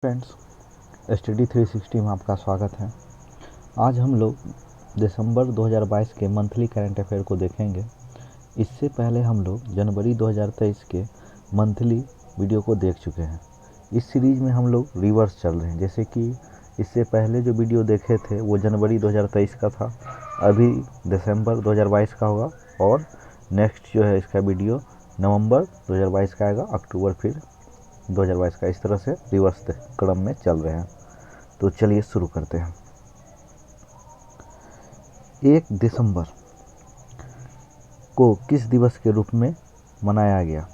Friends, study 360 में आपका स्वागत है। आज हम लोग दिसंबर 2022 के मंथली करंट अफेयर को देखेंगे। इससे पहले हम लोग जनवरी 2023 के मंथली वीडियो को देख चुके हैं। इस सीरीज़ में हम लोग रिवर्स चल रहे हैं, जैसे कि इससे पहले जो वीडियो देखे थे वो जनवरी 2023 का था, अभी दिसंबर 2022 का होगा और नेक्स्ट जो है इसका वीडियो नवंबर 2022 का आएगा, अक्टूबर फिर 2022 का। इस तरह से रिवर्स क्रम में चल रहे हैं। तो चलिए शुरू करते हैं। 1 दिसंबर को किस दिवस के रूप में मनाया गया?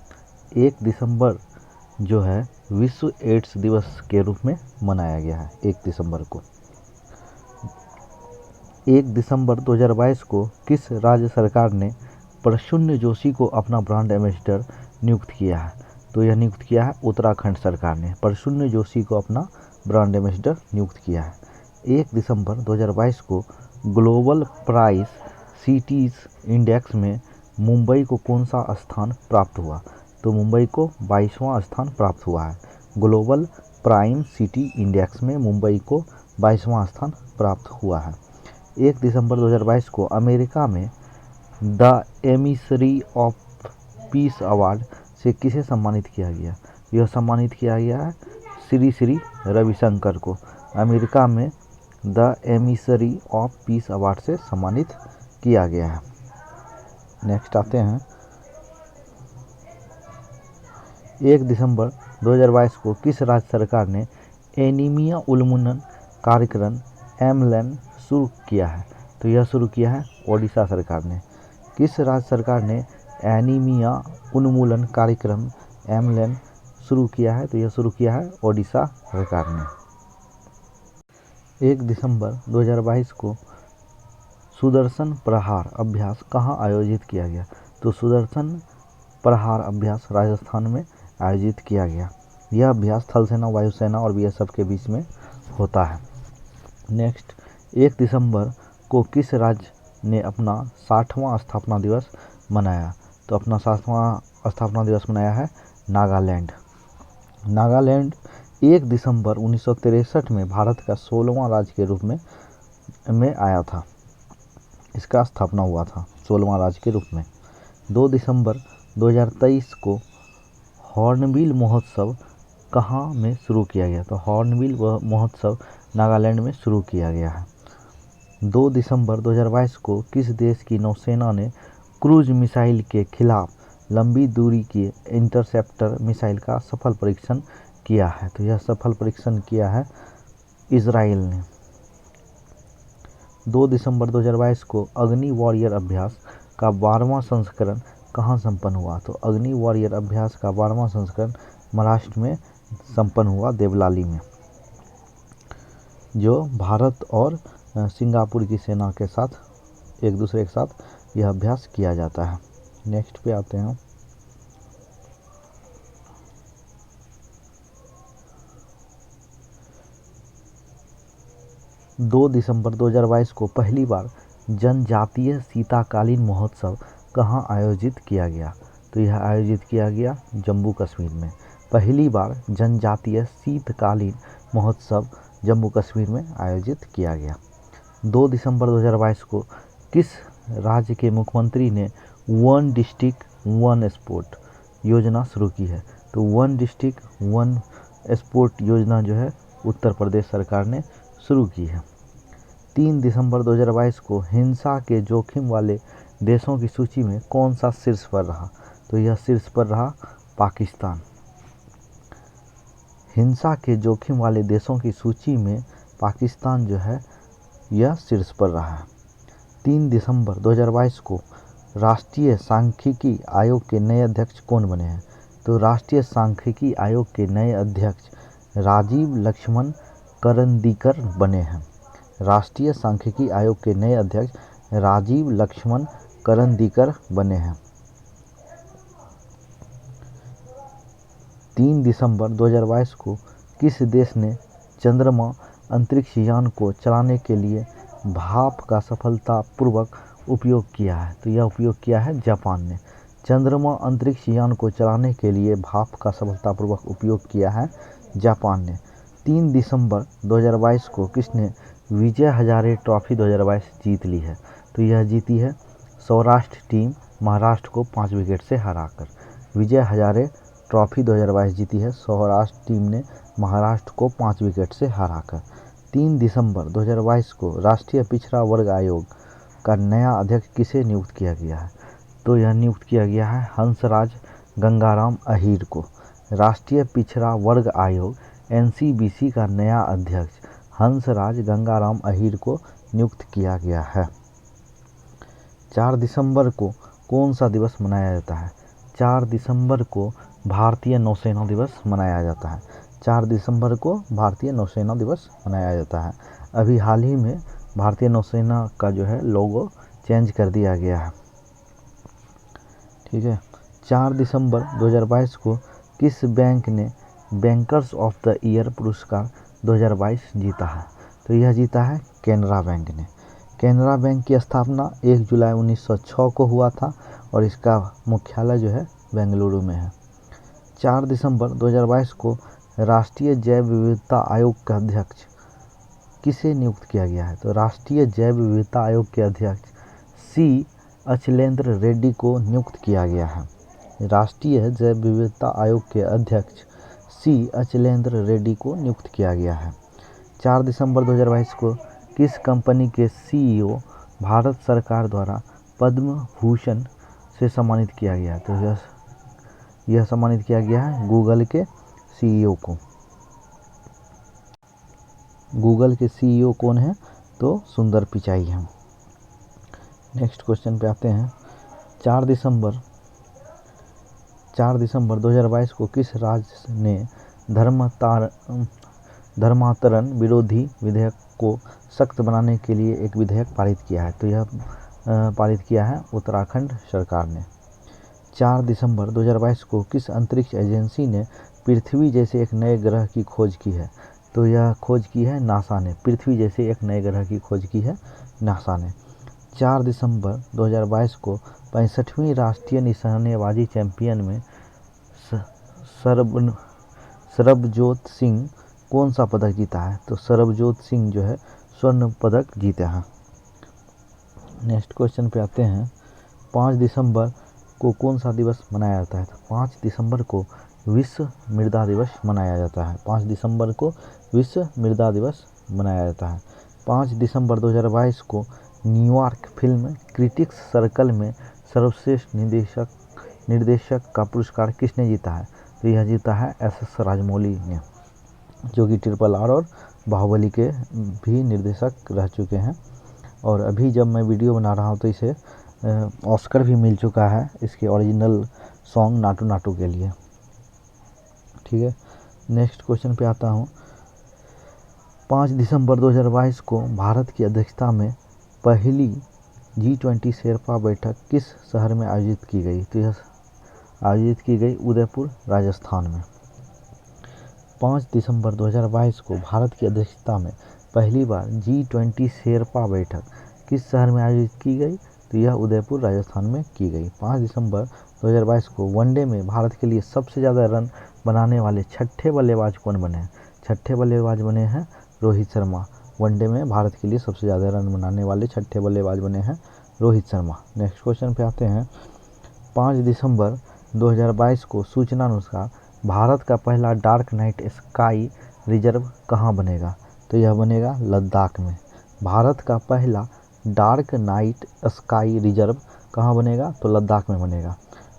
1 दिसंबर जो है विश्व एड्स दिवस के रूप में मनाया गया है। 1 दिसंबर को 1 दिसंबर 2022 को किस राज्य सरकार ने प्रसून जोशी को अपना ब्रांड एम्बेसडर नियुक्त किया है? तो यह नियुक्त किया है उत्तराखंड सरकार ने प्रसून जोशी को अपना ब्रांड एम्बेसडर नियुक्त किया है। 1 दिसंबर 2022 को ग्लोबल प्राइस सिटीज़ इंडेक्स में मुंबई को कौन सा स्थान प्राप्त हुआ? तो मुंबई को 22वां स्थान प्राप्त हुआ है। ग्लोबल प्राइम सिटी इंडेक्स में मुंबई को 22वां स्थान प्राप्त हुआ है। 1 दिसंबर 2022 को अमेरिका में the emissary of peace award से किसे सम्मानित किया गया? यह सम्मानित किया गया है श्री रविशंकर को। अमेरिका में the emissary of peace award से सम्मानित किया गया है। नेक्स्ट आते हैं। 1 दिसंबर 2022 को किस राज्य सरकार ने एनीमिया उन्मूलन कार्यक्रम एमलेन शुरू किया है? तो यह शुरू किया है ओडिशा सरकार ने। किस राज्य सरकार ने एनीमिया उन्मूलन कार्यक्रम एमलेन शुरू किया है? तो यह शुरू किया है ओडिशा सरकार ने। 1 दिसंबर 2022 को सुदर्शन प्रहार अभ्यास कहाँ आयोजित किया गया? तो सुदर्शन प्रहार अभ्यास राजस्थान में आयोजित किया गया। यह अभ्यास थल सेना, वायुसेना और बीएसएफ के बीच में होता है। नेक्स्ट, 1 दिसंबर को किस राज्य ने अपना 60वां स्थापना दिवस मनाया? तो अपना 60वां स्थापना दिवस मनाया है नागालैंड। नागालैंड 1 दिसंबर 1963 में भारत का 16वां राज्य के रूप में आया था। इसका स्थापना हुआ था 16वां राज्य के रूप में। 2 दिसंबर 2023 को हॉर्नबिल महोत्सव कहाँ में शुरू किया गया? तो हॉर्नबिल महोत्सव नागालैंड में शुरू किया गया है। 2 दिसंबर 2022 को किस देश की नौसेना ने क्रूज मिसाइल के खिलाफ लंबी दूरी की इंटरसेप्टर मिसाइल का सफल परीक्षण किया है? तो यह सफल परीक्षण किया है इजराइल ने। 2 दिसंबर 2022 को अग्नि वॉरियर अभ्यास का 12वां संस्करण कहाँ संपन्न हुआ? तो अग्नि वॉरियर अभ्यास का 12वां संस्करण महाराष्ट्र में संपन्न हुआ, देवलाली में, जो भारत और सिंगापुर की सेना के साथ एक दूसरे के साथ यह अभ्यास किया जाता है। नेक्स्ट पे आते हैं। 2 दिसंबर 2022 को पहली बार जनजातीय शीतकालीन महोत्सव कहाँ आयोजित किया गया? तो यह आयोजित किया गया जम्मू कश्मीर में। पहली बार जनजातीय शीतकालीन महोत्सव जम्मू कश्मीर में आयोजित किया गया। 2 दिसंबर 2022 को किस राज्य के मुख्यमंत्री ने वन डिस्ट्रिक्ट वन स्पोर्ट योजना शुरू की है? तो वन डिस्ट्रिक्ट वन स्पोर्ट योजना जो है उत्तर प्रदेश सरकार ने शुरू की है। 3 दिसंबर 2022 को हिंसा के जोखिम वाले देशों की सूची में कौन सा शीर्ष पर रहा? तो यह शीर्ष पर रहा पाकिस्तान। हिंसा के जोखिम वाले देशों की सूची में पाकिस्तान जो है यह शीर्ष पर रहा है। 3 दिसंबर 2022 को राष्ट्रीय सांख्यिकी आयोग के नए अध्यक्ष कौन बने हैं? तो राष्ट्रीय सांख्यिकी आयोग के नए अध्यक्ष राजीव लक्ष्मण करंदीकर बने हैं। राष्ट्रीय सांख्यिकी आयोग के नए अध्यक्ष राजीव लक्ष्मण करंदीकर बने हैं। 3 दिसंबर 2022 को किस देश ने चंद्रमा अंतरिक्ष यान को चलाने के लिए भाप का सफलतापूर्वक उपयोग किया है? तो यह उपयोग किया है जापान ने। चंद्रमा अंतरिक्ष यान को चलाने के लिए भाप का सफलतापूर्वक उपयोग किया है जापान ने। 3 दिसंबर 2022 को किसने विजय हजारे ट्रॉफी 2022 जीत ली है? तो यह जीती है सौराष्ट्र टीम महाराष्ट्र को 5 विकेट से हराकर। विजय हजारे ट्रॉफी 2022 जीती है सौराष्ट्र टीम ने महाराष्ट्र को 5 विकेट से हराकर। 3 दिसंबर 2022 को राष्ट्रीय पिछड़ा वर्ग आयोग का नया अध्यक्ष किसे नियुक्त किया गया है? तो यह नियुक्त किया गया है हंसराज गंगाराम अहीर को। राष्ट्रीय पिछड़ा वर्ग आयोग NCBC का नया अध्यक्ष हंसराज गंगाराम अहीर को नियुक्त किया गया है। 4 दिसंबर को कौन सा दिवस मनाया जाता है? 4 दिसंबर को भारतीय नौसेना दिवस मनाया जाता है। 4 दिसंबर को भारतीय नौसेना दिवस मनाया जाता है। अभी हाल ही में भारतीय नौसेना का जो है लोगो चेंज कर दिया गया है। ठीक है। 4 दिसंबर 2022 को किस बैंक ने बैंकर्स ऑफ द ईयर पुरस्कार 2022 जीता है? तो यह जीता है कैनरा बैंक ने। कैनरा बैंक की स्थापना 1 जुलाई 1906 को हुआ था और इसका मुख्यालय जो है बेंगलुरु में है। 4 दिसंबर 2022 को राष्ट्रीय जैव विविधता आयोग का अध्यक्ष किसे नियुक्त किया गया है? तो राष्ट्रीय जैव विविधता आयोग के अध्यक्ष C अचलेंद्र रेड्डी को नियुक्त किया गया है। राष्ट्रीय जैव विविधता आयोग के अध्यक्ष C अचलेंद्र रेड्डी को नियुक्त किया गया है। 4 दिसंबर 2022 को किस कंपनी के CEO भारत सरकार द्वारा पद्म भूषण से सम्मानित किया गया है? तो यह सम्मानित किया गया है गूगल के CEO को। गूगल के CEO कौन है? तो सुंदर पिचाई हैं। नेक्स्ट क्वेश्चन पे आते हैं। 4 दिसंबर 2022 को किस राज्य ने धर्मांतरण विरोधी विधेयक को सख्त बनाने के लिए एक विधेयक पारित किया है? तो यह पारित किया है उत्तराखंड सरकार ने। 4 दिसंबर 2022 को किस अंतरिक्ष एजेंसी ने पृथ्वी जैसे एक नए ग्रह की खोज की है? तो यह खोज की है नासा ने। पृथ्वी जैसे एक नए ग्रह की खोज की है नासा ने। 4 दिसंबर 2022 को 65वीं राष्ट्रीय निशानेबाजी चैंपियन में सरबजोत सिंह कौन सा पदक जीता है? तो सरबजोत सिंह जो है स्वर्ण पदक जीते हैं। नेक्स्ट क्वेश्चन पे आते हैं। 5 दिसंबर को कौन सा दिवस मनाया जाता है? तो 5 दिसंबर को विश्व मृदा दिवस मनाया जाता है। 5 दिसंबर को विश्व मृदा दिवस मनाया जाता है। 5 दिसंबर 2022 को न्यूयॉर्क फिल्म क्रिटिक्स सर्कल में सर्वश्रेष्ठ निर्देशक का पुरस्कार किसने जीता है? तो यह जीता है SS राजमौली ने, जो कि RRR और बाहुबली के भी निर्देशक रह चुके हैं। और अभी जब मैं वीडियो बना रहा हूँ तो इसे ऑस्कर भी मिल चुका है इसके ओरिजिनल सॉन्ग नाटू नाटू के लिए। ठीक है। नेक्स्ट क्वेश्चन पे आता हूँ। 5 दिसंबर 2022 को भारत की अध्यक्षता में पहली G20 शेरपा बैठक किस शहर में आयोजित की गई? तो यह आयोजित की गई उदयपुर राजस्थान में। 5 दिसंबर 2022 को भारत की अध्यक्षता में पहली बार G20 शेरपा बैठक किस शहर में आयोजित की गई? तो यह उदयपुर राजस्थान में की गई। 5 दिसंबर 2022 को वनडे में भारत के लिए सबसे ज़्यादा रन बनाने वाले छठे बल्लेबाज कौन बने हैं? छठे बल्लेबाज बने हैं रोहित शर्मा। वनडे में भारत के लिए सबसे ज़्यादा रन बनाने वाले छठे बल्लेबाज बने हैं रोहित शर्मा। नेक्स्ट क्वेश्चन पे आते हैं। 5 दिसंबर 2022 को सूचना अनुसार भारत का पहला डार्क नाइट स्काई रिजर्व कहाँ बनेगा? तो यह बनेगा लद्दाख में। भारत का पहला डार्क नाइट स्काई रिजर्व कहाँ बनेगा? तो लद्दाख में बनेगा।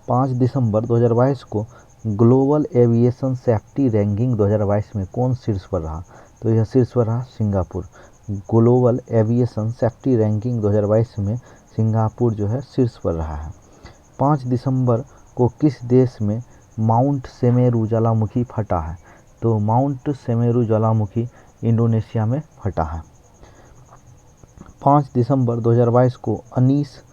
5 दिसंबर 2022 को ग्लोबल एविएशन सेफ्टी रैंकिंग 2022 में कौन शीर्ष पर रहा? तो यह शीर्ष पर रहा Singapore. Global aviation safety ranking 2022 में सिंगापुर जो है शीर्ष पर रहा है। 5 दिसंबर को किस देश में माउंट सेमेरू ज्वालामुखी फटा है? तो माउंट सेमेरू ज्वालामुखी इंडोनेशिया में फटा है। 5 दिसंबर 2022 को अनीस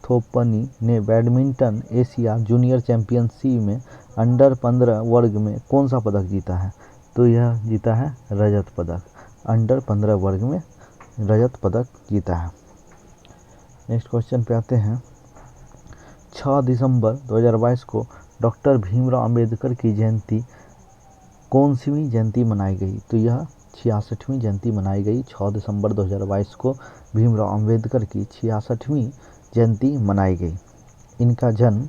थोप्पनी ने बैडमिंटन एशिया जूनियर चैंपियनशिप में अंडर 15 वर्ग में कौन सा पदक जीता है? तो यह जीता है रजत पदक। अंडर 15 वर्ग में रजत पदक जीता है। नेक्स्ट क्वेश्चन पे आते हैं। 6 दिसंबर 2022 को डॉक्टर भीमराव अंबेडकर की जयंती कौन सी जयंती मनाई गई? तो यह 66वीं जयंती मनाई गई। 6 दिसंबर 2022 को भीमराव अंबेडकर की 66वीं जयंती मनाई गई। इनका जन्म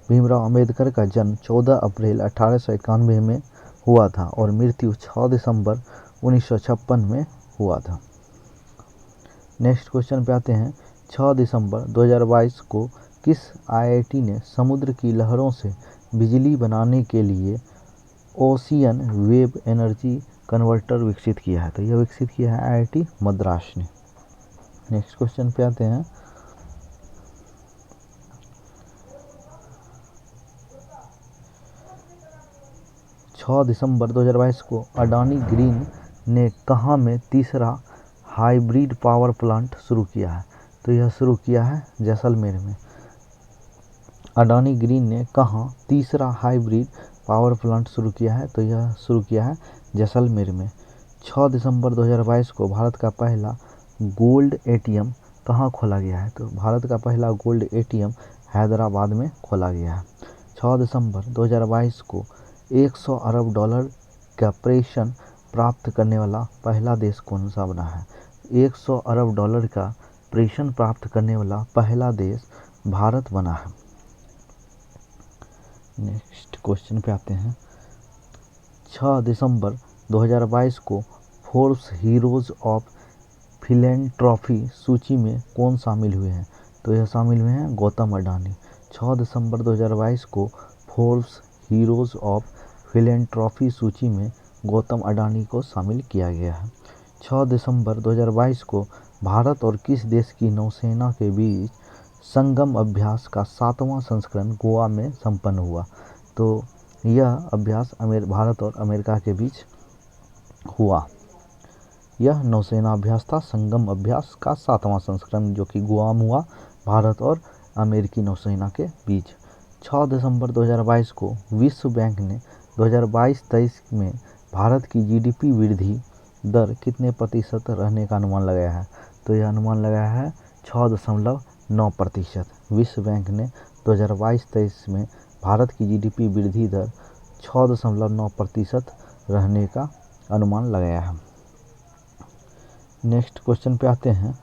भीमराव अंबेडकर का जन्म 14 अप्रैल 1891 में हुआ था और मृत्यु 6 दिसंबर 1956 में हुआ था। नेक्स्ट क्वेश्चन पे आते हैं। 6 दिसंबर 2022 को किस आईआईटी ने समुद्र की लहरों से बिजली बनाने के लिए ओशियन वेव एनर्जी कन्वर्टर विकसित किया है? तो यह विकसित किया है आईआईटी मद्रास ने। नेक्स्ट क्वेश्चन पे आते हैं। 6 दिसंबर 2022 को अडानी ग्रीन ने कहाँ में तीसरा हाइब्रिड पावर प्लांट शुरू किया है? तो यह शुरू किया है जैसलमेर में। अडानी ग्रीन ने कहाँ तीसरा हाइब्रिड पावर प्लांट शुरू किया है? तो यह शुरू किया है जैसलमेर में। 6 दिसंबर 2022 को भारत का पहला गोल्ड एटीएम कहाँ खोला गया है? तो भारत का पहला गोल्ड एटीएम हैदराबाद में खोला गया है। 6 दिसंबर 2022 को 100 अरब डॉलर का प्रेषण प्राप्त करने वाला पहला देश कौन सा बना है? 100 अरब डॉलर का प्रेषण प्राप्त करने वाला पहला देश भारत बना है। नेक्स्ट क्वेश्चन पे आते हैं। 6 दिसंबर 2022 को फोर्ब्स हीरोज ऑफ फिलैंथ्रोपी सूची में कौन शामिल हुए हैं? तो यह शामिल हुए हैं गौतम अडानी। 6 दिसंबर 2022 को फोर्ब्स हीरोज ऑफ फिलैंथ्रोपी सूची में गौतम अडानी को शामिल किया गया है। 6 दिसंबर 2022 को भारत और किस देश की नौसेना के बीच संगम अभ्यास का 7वां संस्करण गोवा में संपन्न हुआ? तो यह अभ्यास भारत और अमेरिका के बीच हुआ। यह नौसेना अभ्यास था, संगम अभ्यास का 7वां संस्करण जो कि गोवा में हुआ, भारत और अमेरिकी नौसेना के बीच। 6 दिसंबर 2022 को विश्व बैंक ने 2022-23 में भारत की जीडीपी वृद्धि दर कितने प्रतिशत रहने का अनुमान लगाया है? तो यह अनुमान लगाया है 6.9%। विश्व बैंक ने 2022-23 में भारत की जीडीपी वृद्धि दर 6.9% रहने का अनुमान लगाया है। नेक्स्ट क्वेश्चन पे आते हैं।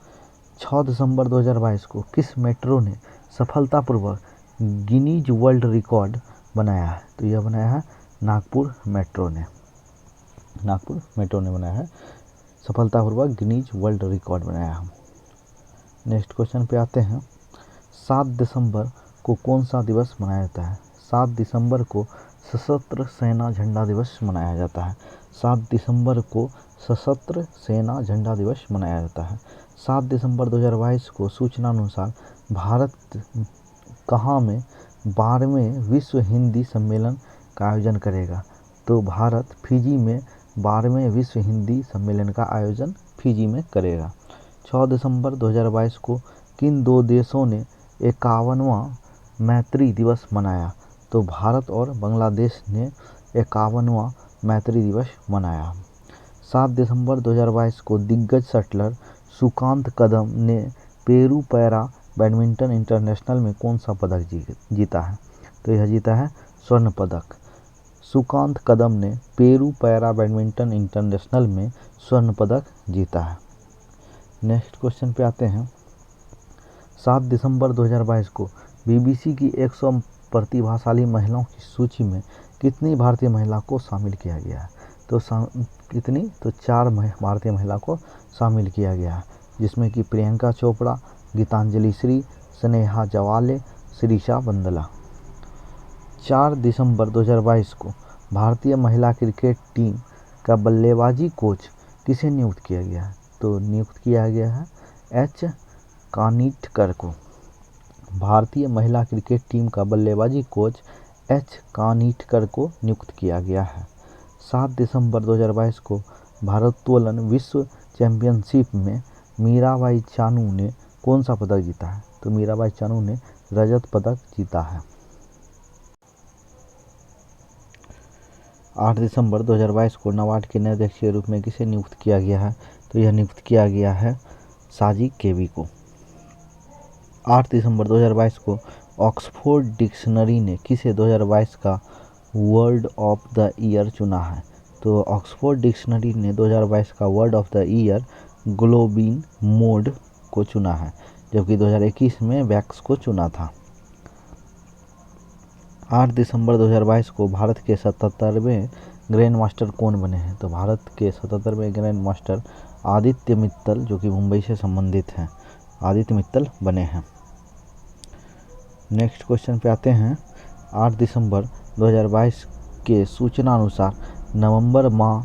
6 दिसंबर 2022 को किस मेट्रो ने सफलतापूर्वक गिनीज वर्ल्ड रिकॉर्ड बनाया है? तो यह बनाया है नागपुर मेट्रो ने। नागपुर मेट्रो ने बनाया है, सफलतापूर्वक गिनीज वर्ल्ड रिकॉर्ड बनाया है। नेक्स्ट क्वेश्चन पे आते हैं। 7 दिसंबर को कौन सा दिवस मनाया जाता है? 7 दिसंबर को सशस्त्र सेना झंडा दिवस मनाया जाता है। 7 दिसंबर को सशस्त्र सेना झंडा दिवस मनाया जाता है। 7 दिसंबर 2022 को सूचना अनुसार भारत कहाँ में 12वें विश्व हिंदी सम्मेलन का आयोजन करेगा? तो भारत फिजी में 12वें विश्व हिंदी सम्मेलन का आयोजन फिजी में करेगा। 6 दिसंबर 2022 को किन दो देशों ने 51वां मैत्री दिवस मनाया? तो भारत और बांग्लादेश ने 51वां मैत्री दिवस मनाया। 7 दिसंबर 2022 को दिग्गज शटलर सुकांत कदम ने पेरू पैरा बैडमिंटन इंटरनेशनल में कौन सा पदक जीता है? तो यह जीता है स्वर्ण पदक। सुकांत कदम ने पेरू पैरा बैडमिंटन इंटरनेशनल में स्वर्ण पदक जीता है। नेक्स्ट क्वेश्चन पे आते हैं। 7 दिसंबर 2022 को बीबीसी की 100 प्रतिभाशाली महिलाओं की सूची में कितनी भारतीय महिला को शामिल किया गया है? तो कितनी? तो 4 भारतीय महिला को शामिल किया गया है, जिसमें कि प्रियंका चोपड़ा, गीतांजलि श्री, स्नेहा जवाले, शिरीषा बंदला। 4 दिसंबर 2022 को भारतीय महिला क्रिकेट टीम का बल्लेबाजी कोच किसे नियुक्त किया गया है? तो नियुक्त किया गया है एच कानिटकर को। भारतीय महिला क्रिकेट टीम का बल्लेबाजी कोच एच कानिटकर को नियुक्त किया गया है। 7 दिसंबर 2022 को भारोत्तोलन विश्व चैंपियनशिप में मीराबाई चानू ने कौन सा पदक जीता है? तो मीराबाई चानू ने रजत पदक जीता है। 8 दिसंबर 2022 को नाबार्ड के नए अध्यक्ष के रूप में किसे नियुक्त किया गया है? तो यह नियुक्त किया गया है साजी केवी को। 8 दिसंबर 2022 को ऑक्सफोर्ड डिक्शनरी ने किसे 2022 का वर्ड ऑफ द ईयर चुना है? तो ऑक्सफोर्ड डिक्शनरी ने 2022 का word of the year globin mode को चुना है, जबकि 2021 में वैक्स को चुना था। 8 दिसंबर 2022 को भारत के 77वें ग्रैंड मास्टर कौन बने हैं? तो भारत के 77वें ग्रैंड मास्टर आदित्य मित्तल, जो कि मुंबई से संबंधित हैं, आदित्य मित्तल बने हैं। नेक्स्ट क्वेश्चन पे आते हैं। 8 दिसंबर 2022 के सूचना अनुसार नवंबर माह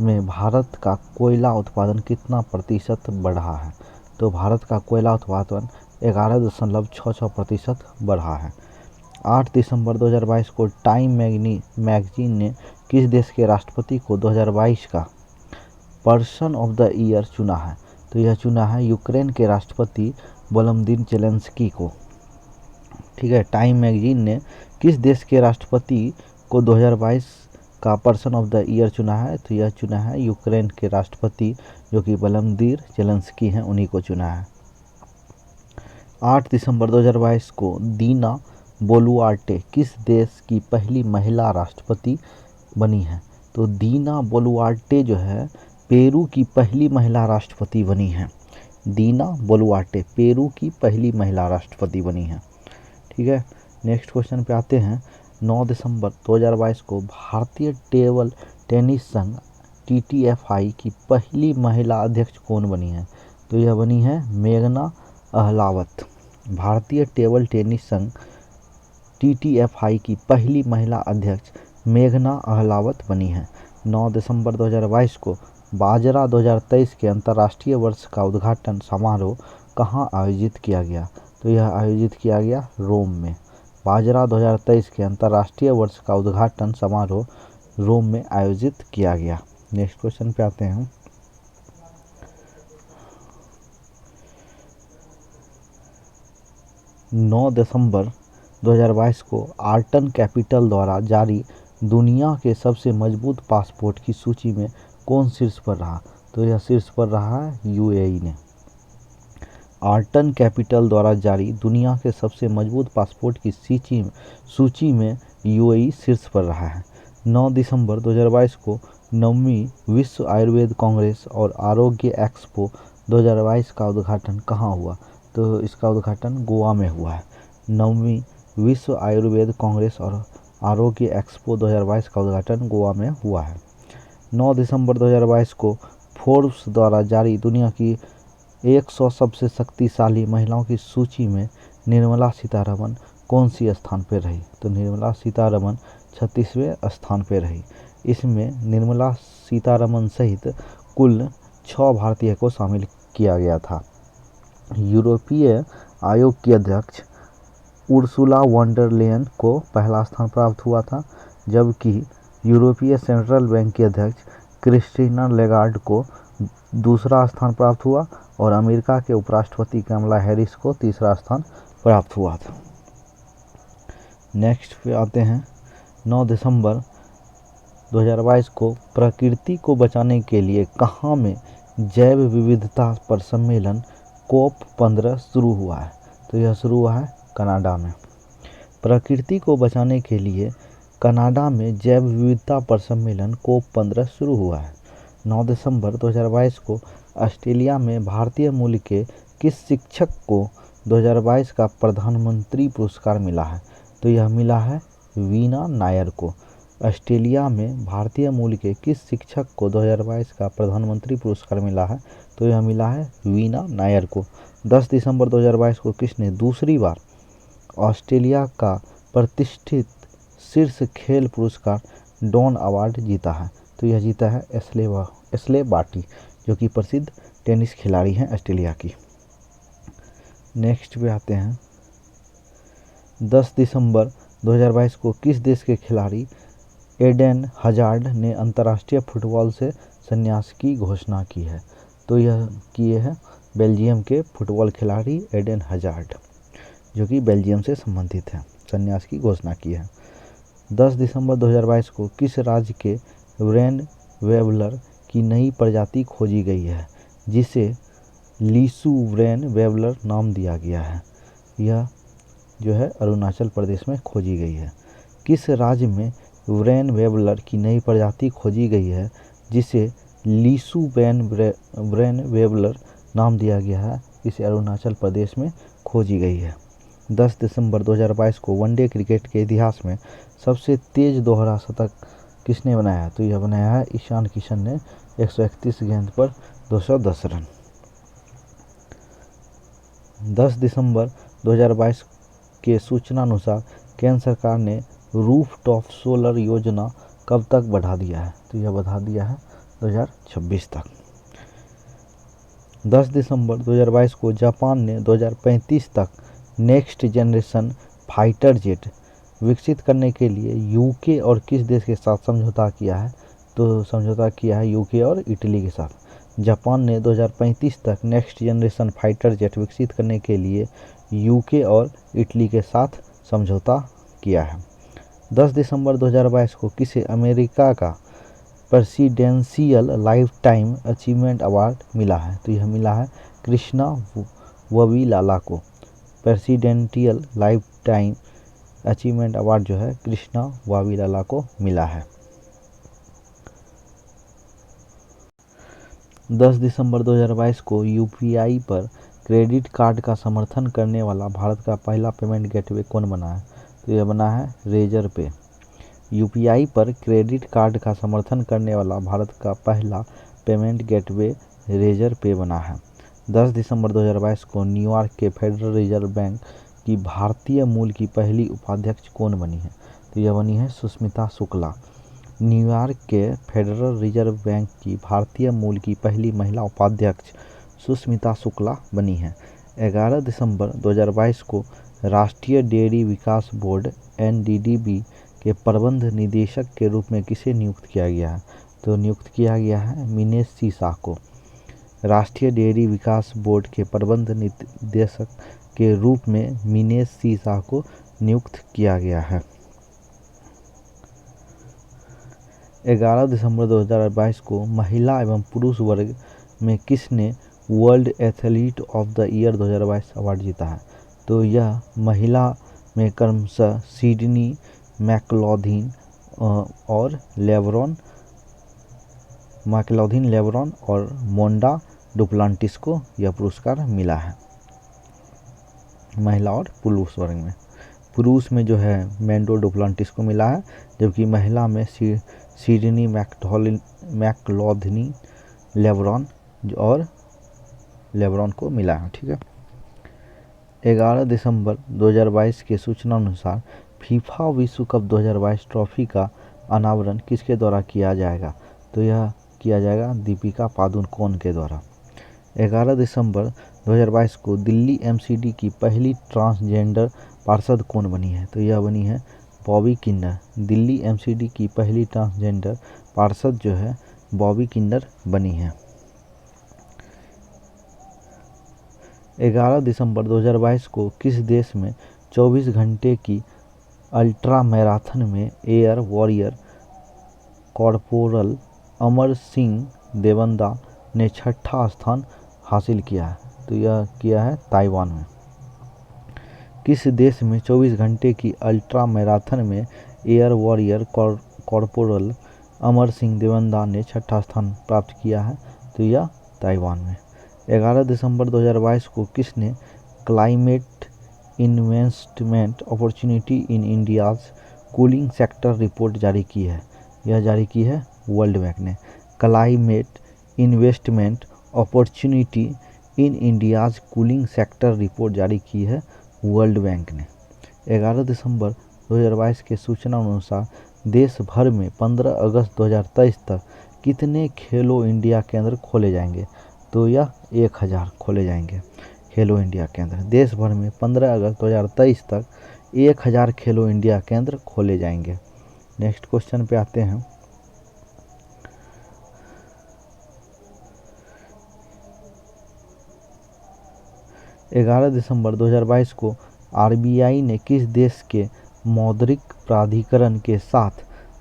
में भारत का कोयला उत्पादन कितना प्रतिशत बढ़ा है? तो भारत का कोयला उत्पादन 11.66% बढ़ा है। 8 दिसंबर 2022 को टाइम मैगजीन ने किस देश के राष्ट्रपति को 2022 का पर्सन ऑफ द ईयर चुना है? तो यह चुना है यूक्रेन के राष्ट्रपति वोलोदिमीर जेलेंस्की को। ठीक है, टाइम मैगजीन ने किस देश के राष्ट्रपति को 2022 का पर्सन ऑफ द ईयर चुना है? तो यह चुना है यूक्रेन के राष्ट्रपति, जो कि वोलोदिमीर जेलेंस्की हैं, उन्हीं को चुना है। 8 दिसंबर 2022 को दीना बोलुआर्टे किस देश की पहली महिला राष्ट्रपति बनी है? तो दीना बोलुआर्टे जो है पेरू की पहली महिला राष्ट्रपति बनी है। दीना बोलुआर्टे पेरू की पहली महिला राष्ट्रपति बनी है। ठीक है, नेक्स्ट क्वेश्चन पे आते हैं। 9 दिसंबर 2022 को भारतीय टेबल टेनिस संघ TTFI की पहली महिला अध्यक्ष कौन बनी है? तो यह बनी है मेघना अहलावत। भारतीय टेबल टेनिस संघ TTFI की पहली महिला अध्यक्ष मेघना अहलावत बनी है। 9 दिसंबर 2022 को बाजरा 2023 के अंतर्राष्ट्रीय वर्ष का उद्घाटन समारोह कहाँ आयोजित किया गया? तो यह आयोजित किया गया रोम में। बाजरा 2023 के अंतर्राष्ट्रीय वर्ष का उद्घाटन समारोह रोम में आयोजित किया गया। नेक्स्ट क्वेश्चन पे आते हैं। नौ दिसंबर 2022 को आर्टन कैपिटल द्वारा जारी दुनिया के सबसे मजबूत पासपोर्ट की सूची में कौन शीर्ष पर रहा? तो यह शीर्ष पर रहा है UAE ने। आर्टन कैपिटल द्वारा जारी दुनिया के सबसे मजबूत पासपोर्ट की सूची में UAE शीर्ष पर रहा है। 9 दिसंबर 2022 को 9वीं विश्व आयुर्वेद कांग्रेस और आरोग्य एक्सपो 2022 का उद्घाटन कहाँ हुआ? तो इसका उद्घाटन गोवा में हुआ है। 9वीं विश्व आयुर्वेद कांग्रेस और आरोग्य एक्सपो 2022 का उद्घाटन गोवा में हुआ है। 9 दिसंबर 2022 को फोर्ब्स द्वारा जारी दुनिया की 100 सबसे शक्तिशाली महिलाओं की सूची में निर्मला सीतारमण कौन सी स्थान पर रही? तो निर्मला सीतारमण 36वें स्थान पर रही। इसमें निर्मला सीतारमण सहित कुल 6 भारतीय को शामिल किया गया था। यूरोपीय आयोग की अध्यक्ष उर्सुला वॉन डर लेयन को पहला स्थान प्राप्त हुआ था, जबकि यूरोपीय सेंट्रल बैंक की अध्यक्ष क्रिस्टीना लेगार्ड को दूसरा स्थान प्राप्त हुआ और अमेरिका के उपराष्ट्रपति कमला हैरिस को तीसरा स्थान प्राप्त हुआ था। नेक्स्ट पे आते हैं। 9 दिसंबर 2022 को प्रकृति को बचाने के लिए कहाँ में जैव विविधता पर सम्मेलन COP15 शुरू हुआ है? तो यह शुरू हुआ है कनाडा में। प्रकृति को बचाने के लिए कनाडा में जैव विविधता पर सम्मेलन COP15 शुरू हुआ है। 9 दिसंबर 2022 को ऑस्ट्रेलिया में भारतीय मूल के किस शिक्षक को 2022 का प्रधानमंत्री पुरस्कार मिला है? तो यह मिला है वीना नायर को। ऑस्ट्रेलिया में भारतीय मूल के किस शिक्षक को 2022 का प्रधानमंत्री पुरस्कार मिला है? तो यह मिला है वीना नायर को। 10 दिसंबर 2022 को किसने दूसरी बार ऑस्ट्रेलिया का प्रतिष्ठित शीर्ष खेल पुरस्कार डॉन अवार्ड जीता है? तो यह जीता है एशले बार्टी, जो कि प्रसिद्ध टेनिस खिलाड़ी हैं ऑस्ट्रेलिया की। नेक्स्ट पे आते हैं। 10 दिसंबर 2022 को किस देश के खिलाड़ी एडेन हजार्ड ने अंतर्राष्ट्रीय फुटबॉल से संन्यास की घोषणा की है? तो यह किए हैं बेल्जियम के फुटबॉल खिलाड़ी एडेन हजार्ड, जो कि बेल्जियम से संबंधित हैं, संन्यास की घोषणा की है। 10 दिसंबर 2022 को किस राज्य के व्रेन वेबलर की नई प्रजाति खोजी गई है, जिसे लीसू व्रेन वेबलर नाम दिया गया है? यह जो है अरुणाचल प्रदेश में खोजी गई है। किस राज्य में ब्रेन वेबलर की नई प्रजाति खोजी गई है जिसे लीसू ब्रेन वेबलर नाम दिया गया है। इसे अरुणाचल प्रदेश में खोजी गई है। 10 दिसंबर 2022 को वनडे क्रिकेट के इतिहास में सबसे तेज दोहरा शतक किसने बनाया? तो यह बनाया है ईशान किशन ने 131 गेंद पर 210 रन। 10 दिसंबर 2022 के सूचना अनुसार केंद्र सरकार ने रूफ टॉप सोलर योजना कब तक बढ़ा दिया है? तो यह बढ़ा दिया है 2026 तक। 10 दिसंबर 2022 को जापान ने 2035 तक नेक्स्ट जनरेशन फाइटर जेट विकसित करने के लिए यूके और किस देश के साथ समझौता किया है? तो समझौता किया है यूके और इटली के साथ। जापान ने 2035 तक नेक्स्ट जनरेशन फाइटर जेट विकसित करने के लिए यूके और इटली के साथ समझौता किया है। 10 दिसंबर 2022 को किसे अमेरिका का presidential life time achievement award मिला है? तो यह मिला है कृष्णा ववीलाला को। Presidential life time achievement award जो है कृष्णा वावीलाला को मिला है। 10 दिसंबर 2022 को यूपीआई पर क्रेडिट कार्ड का समर्थन करने वाला भारत का पहला पेमेंट गेटवे कौन बना है? तो यह बना है रेजर पे। यूपीआई पर क्रेडिट कार्ड का समर्थन करने वाला भारत का पहला पेमेंट गेटवे रेजर पे बना है। 10 दिसंबर 2022 को न्यूयॉर्क के फेडरल रिजर्व बैंक की भारतीय मूल की पहली उपाध्यक्ष कौन बनी है? तो यह बनी है सुष्मिता शुक्ला। न्यूयॉर्क के फेडरल रिजर्व बैंक की भारतीय मूल की पहली महिला उपाध्यक्ष सुष्मिता शुक्ला बनी है। 11 दिसंबर 2022 को राष्ट्रीय डेयरी विकास बोर्ड NDDB के प्रबंध निदेशक के रूप में किसे नियुक्त किया गया है? तो नियुक्त किया गया है मिनेश सी शाह को। राष्ट्रीय डेयरी विकास बोर्ड के प्रबंध निदेशक के रूप में मिनेश सी शाह को नियुक्त किया गया है। 11 दिसंबर 2022 को महिला एवं पुरुष वर्ग में किसने world athlete of the year 2022 award जीता है? तो यह महिला में क्रमशः सिडनी मैकलॉथिन और लेब्रॉन और मोंडा डुप्लांटिस को यह पुरस्कार मिला है महिला और पुरुष वर्ग में। पुरुष में जो है मैंडो डुप्लांटिस को मिला है, जबकि महिला में सिडनी मैकलॉथिन लेब्रॉन को मिला है। ठीक है। 11 दिसंबर 2022 के सूचना अनुसार फीफा विश्व कप 2022 ट्रॉफी का अनावरण किसके द्वारा किया जाएगा? तो यह किया जाएगा दीपिका पादुकोण के द्वारा। 11 दिसंबर 2022 को दिल्ली MCD की पहली ट्रांसजेंडर पार्षद कौन बनी है? तो यह बनी है बॉबी किन्नर। दिल्ली MCD की पहली ट्रांसजेंडर पार्षद जो है बॉबी किन्नर बनी है। 11 दिसंबर 2022 को किस देश में 24 घंटे की अल्ट्रा मैराथन में air warrior corporal Amar Singh Devanda ने छठा स्थान हासिल किया है? तो यह किया है ताइवान में। किस देश में 24 घंटे की अल्ट्रा मैराथन में air warrior corporal Amar Singh Devanda ने छठा स्थान प्राप्त किया है? तो यह ताइवान में। 11 दिसंबर 2022 को किसने climate investment opportunity in India's cooling sector report जारी की है? यह जारी की है वर्ल्ड बैंक ने। Climate investment opportunity in India's cooling sector report जारी की है वर्ल्ड बैंक ने। 11 दिसंबर 2022 के सूचना अनुसार देश भर में 15 अगस्त 2023 तक कितने खेलो इंडिया केंद्र खोले जाएंगे? तो यह 1000 खोले जाएंगे खेलो इंडिया केंद्र। देश भर में 15 अगस्त 2023 तक 1000 खेलो इंडिया केंद्र खोले जाएंगे। नेक्स्ट क्वेश्चन पे आते हैं। ग्यारह दिसंबर 2022 को RBI ने किस देश के मौद्रिक प्राधिकरण के साथ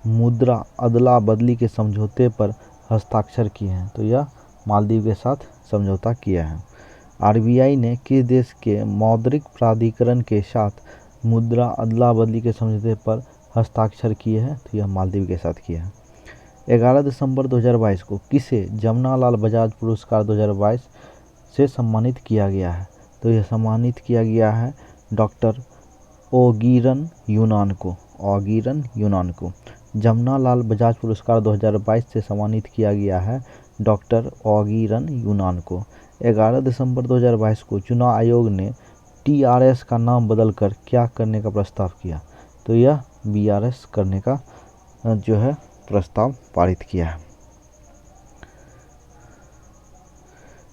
मुद्रा अदला बदली के समझौते पर हस्ताक्षर किए हैं? तो यह मालदीव के साथ समझौता किया है। RBI ने किस देश के मौद्रिक प्राधिकरण के साथ मुद्रा अदला बदली के समझौते पर हस्ताक्षर किए हैं? तो यह मालदीव के साथ किए हैं। 11 दिसंबर 2022 को किसे जमनालाल बजाज पुरस्कार 2022 से सम्मानित किया गया है? तो यह सम्मानित किया गया है डॉक्टर ओगीरन यूनान को। ओगीरन यूनान को जमनालाल बजाज पुरस्कार 2022 से सम्मानित किया गया है डॉक्टर ओगीरन यूनान को। 11 दिसंबर 2022 को चुनाव आयोग ने टीआरएस का नाम बदलकर क्या करने का प्रस्ताव किया? तो यह बीआरएस करने का जो है प्रस्ताव पारित किया है।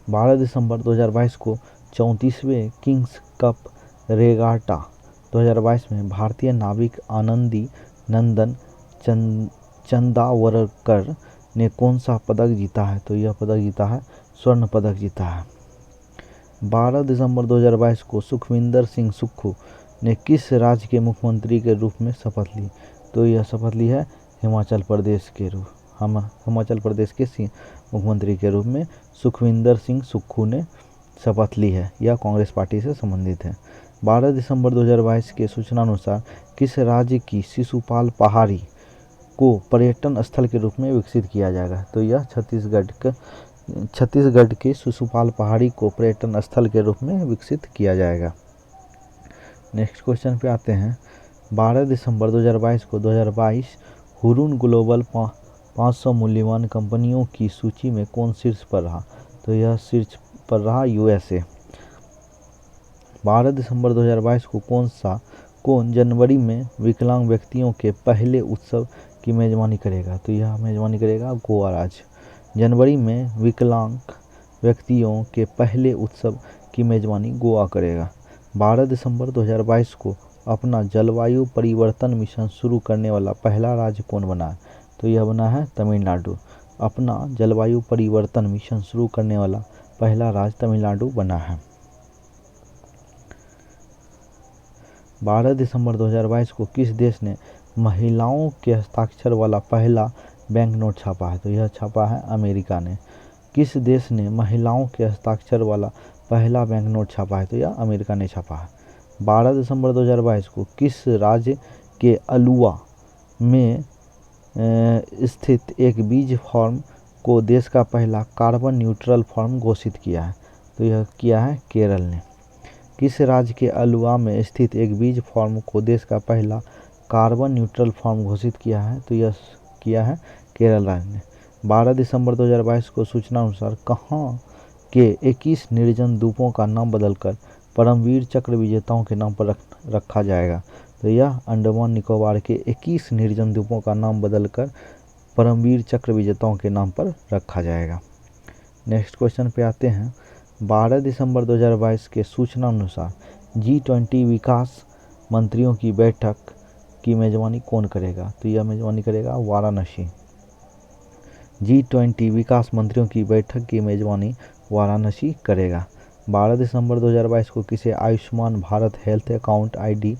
12 दिसंबर 2022 को 34वें किंग्स कप रेगाटा 2022 में भारतीय नाविक आनंदी नंदन चंदावरकर ने कौन सा पदक जीता है? तो यह पदक जीता है, स्वर्ण पदक जीता है। 12 दिसंबर 2022 को सुखविंदर सिंह सुक्खू ने किस राज्य के मुख्यमंत्री के रूप में शपथ ली? तो यह शपथ ली है हिमाचल प्रदेश के मुख्यमंत्री के रूप में सुखविंदर सिंह सुक्खू ने शपथ ली है। यह कांग्रेस पार्टी से संबंधित है। 12 दिसंबर 2022 के सूचना अनुसार किस राज्य की शिशुपाल पहाड़ी को पर्यटन स्थल के रूप में विकसित किया जाएगा? तो यह छत्तीसगढ़ के शिशुपाल पहाड़ी को पर्यटन स्थल के रूप में विकसित किया जाएगा। नेक्स्ट क्वेश्चन पे आते हैं। 12 दिसंबर 2022 को 2022 हुरून ग्लोबल 500 मूल्यवान कंपनियों की सूची में कौन शीर्ष पर रहा? तो यह शीर्ष पर रहा यूएसए। 12 दिसंबर 2022 को कौन जनवरी में विकलांग व्यक्तियों के पहले उत्सव की मेजबानी करेगा? तो यह मेजबानी करेगा गोवा राज्य। जनवरी में विकलांग व्यक्तियों के पहले उत्सव की मेजबानी गोवा करेगा। 12 दिसंबर 2022 को अपना जलवायु परिवर्तन मिशन शुरू करने वाला पहला राज्य कौन बना है? तो यह बना है तमिलनाडु। अपना जलवायु परिवर्तन मिशन शुरू करने वाला पहला राज्य तमिलनाडु बना है। 12 दिसंबर 2022 को किस देश ने महिलाओं के हस्ताक्षर वाला पहला बैंक नोट छापा है? तो यह छापा है अमेरिका ने। किस देश ने महिलाओं के हस्ताक्षर वाला पहला बैंक नोट छापा है? तो यह अमेरिका ने छापा है। 12 दिसंबर 2022 को किस राज्य के अलुवा में स्थित एक बीज फार्म को देश का पहला कार्बन न्यूट्रल फार्म घोषित किया है? तो यह किया है केरल ने। किस राज्य के अलुवा में स्थित एक बीज फार्म को देश का पहला कार्बन न्यूट्रल फार्म घोषित किया है? तो यह किया है केरल राज्य ने। 12 दिसंबर 2022 को सूचना अनुसार कहाँ के 21 निर्जन द्वीपों का नाम बदलकर परमवीर चक्र विजेताओं के नाम पर रखा जाएगा? तो यह अंडमान निकोबार के 21 निर्जन द्वीपों का नाम बदलकर परमवीर चक्र विजेताओं के नाम पर रखा जाएगा। नेक्स्ट क्वेश्चन पे आते हैं। 12 दिसंबर 2022 के सूचना अनुसार G20 विकास मंत्रियों की बैठक की मेजबानी कौन करेगा? तो यह मेजबानी करेगा वाराणसी। G20 विकास मंत्रियों की बैठक की मेजबानी वाराणसी करेगा। 12 दिसंबर 2022 को किसे Ayushman Bharat health account ID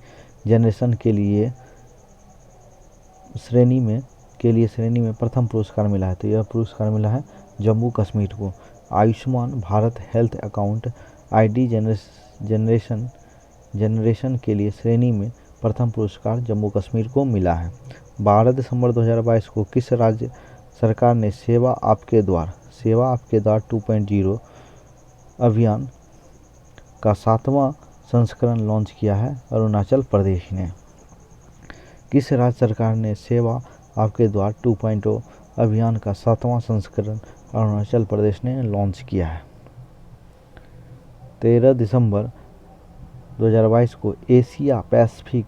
generation के लिए श्रेणी में प्रथम पुरस्कार मिला है? तो यह पुरस्कार मिला है जम्मू कश्मीर को। Ayushman Bharat health account ID generation के लिए श्रेणी में प्रथम पुरस्कार जम्मू कश्मीर को मिला है। 12 दिसंबर 2022 को किस राज्य सरकार ने सेवा आपके द्वार 2.0 अभियान का 7वां संस्करण लॉन्च किया है? अरुणाचल प्रदेश ने। किस राज्य सरकार ने सेवा आपके द्वार 2.0 अभियान का 7वां संस्करण अरुणाचल प्रदेश ने लॉन्च किया है? 13 दिसंबर 2022 को एशिया पैसिफिक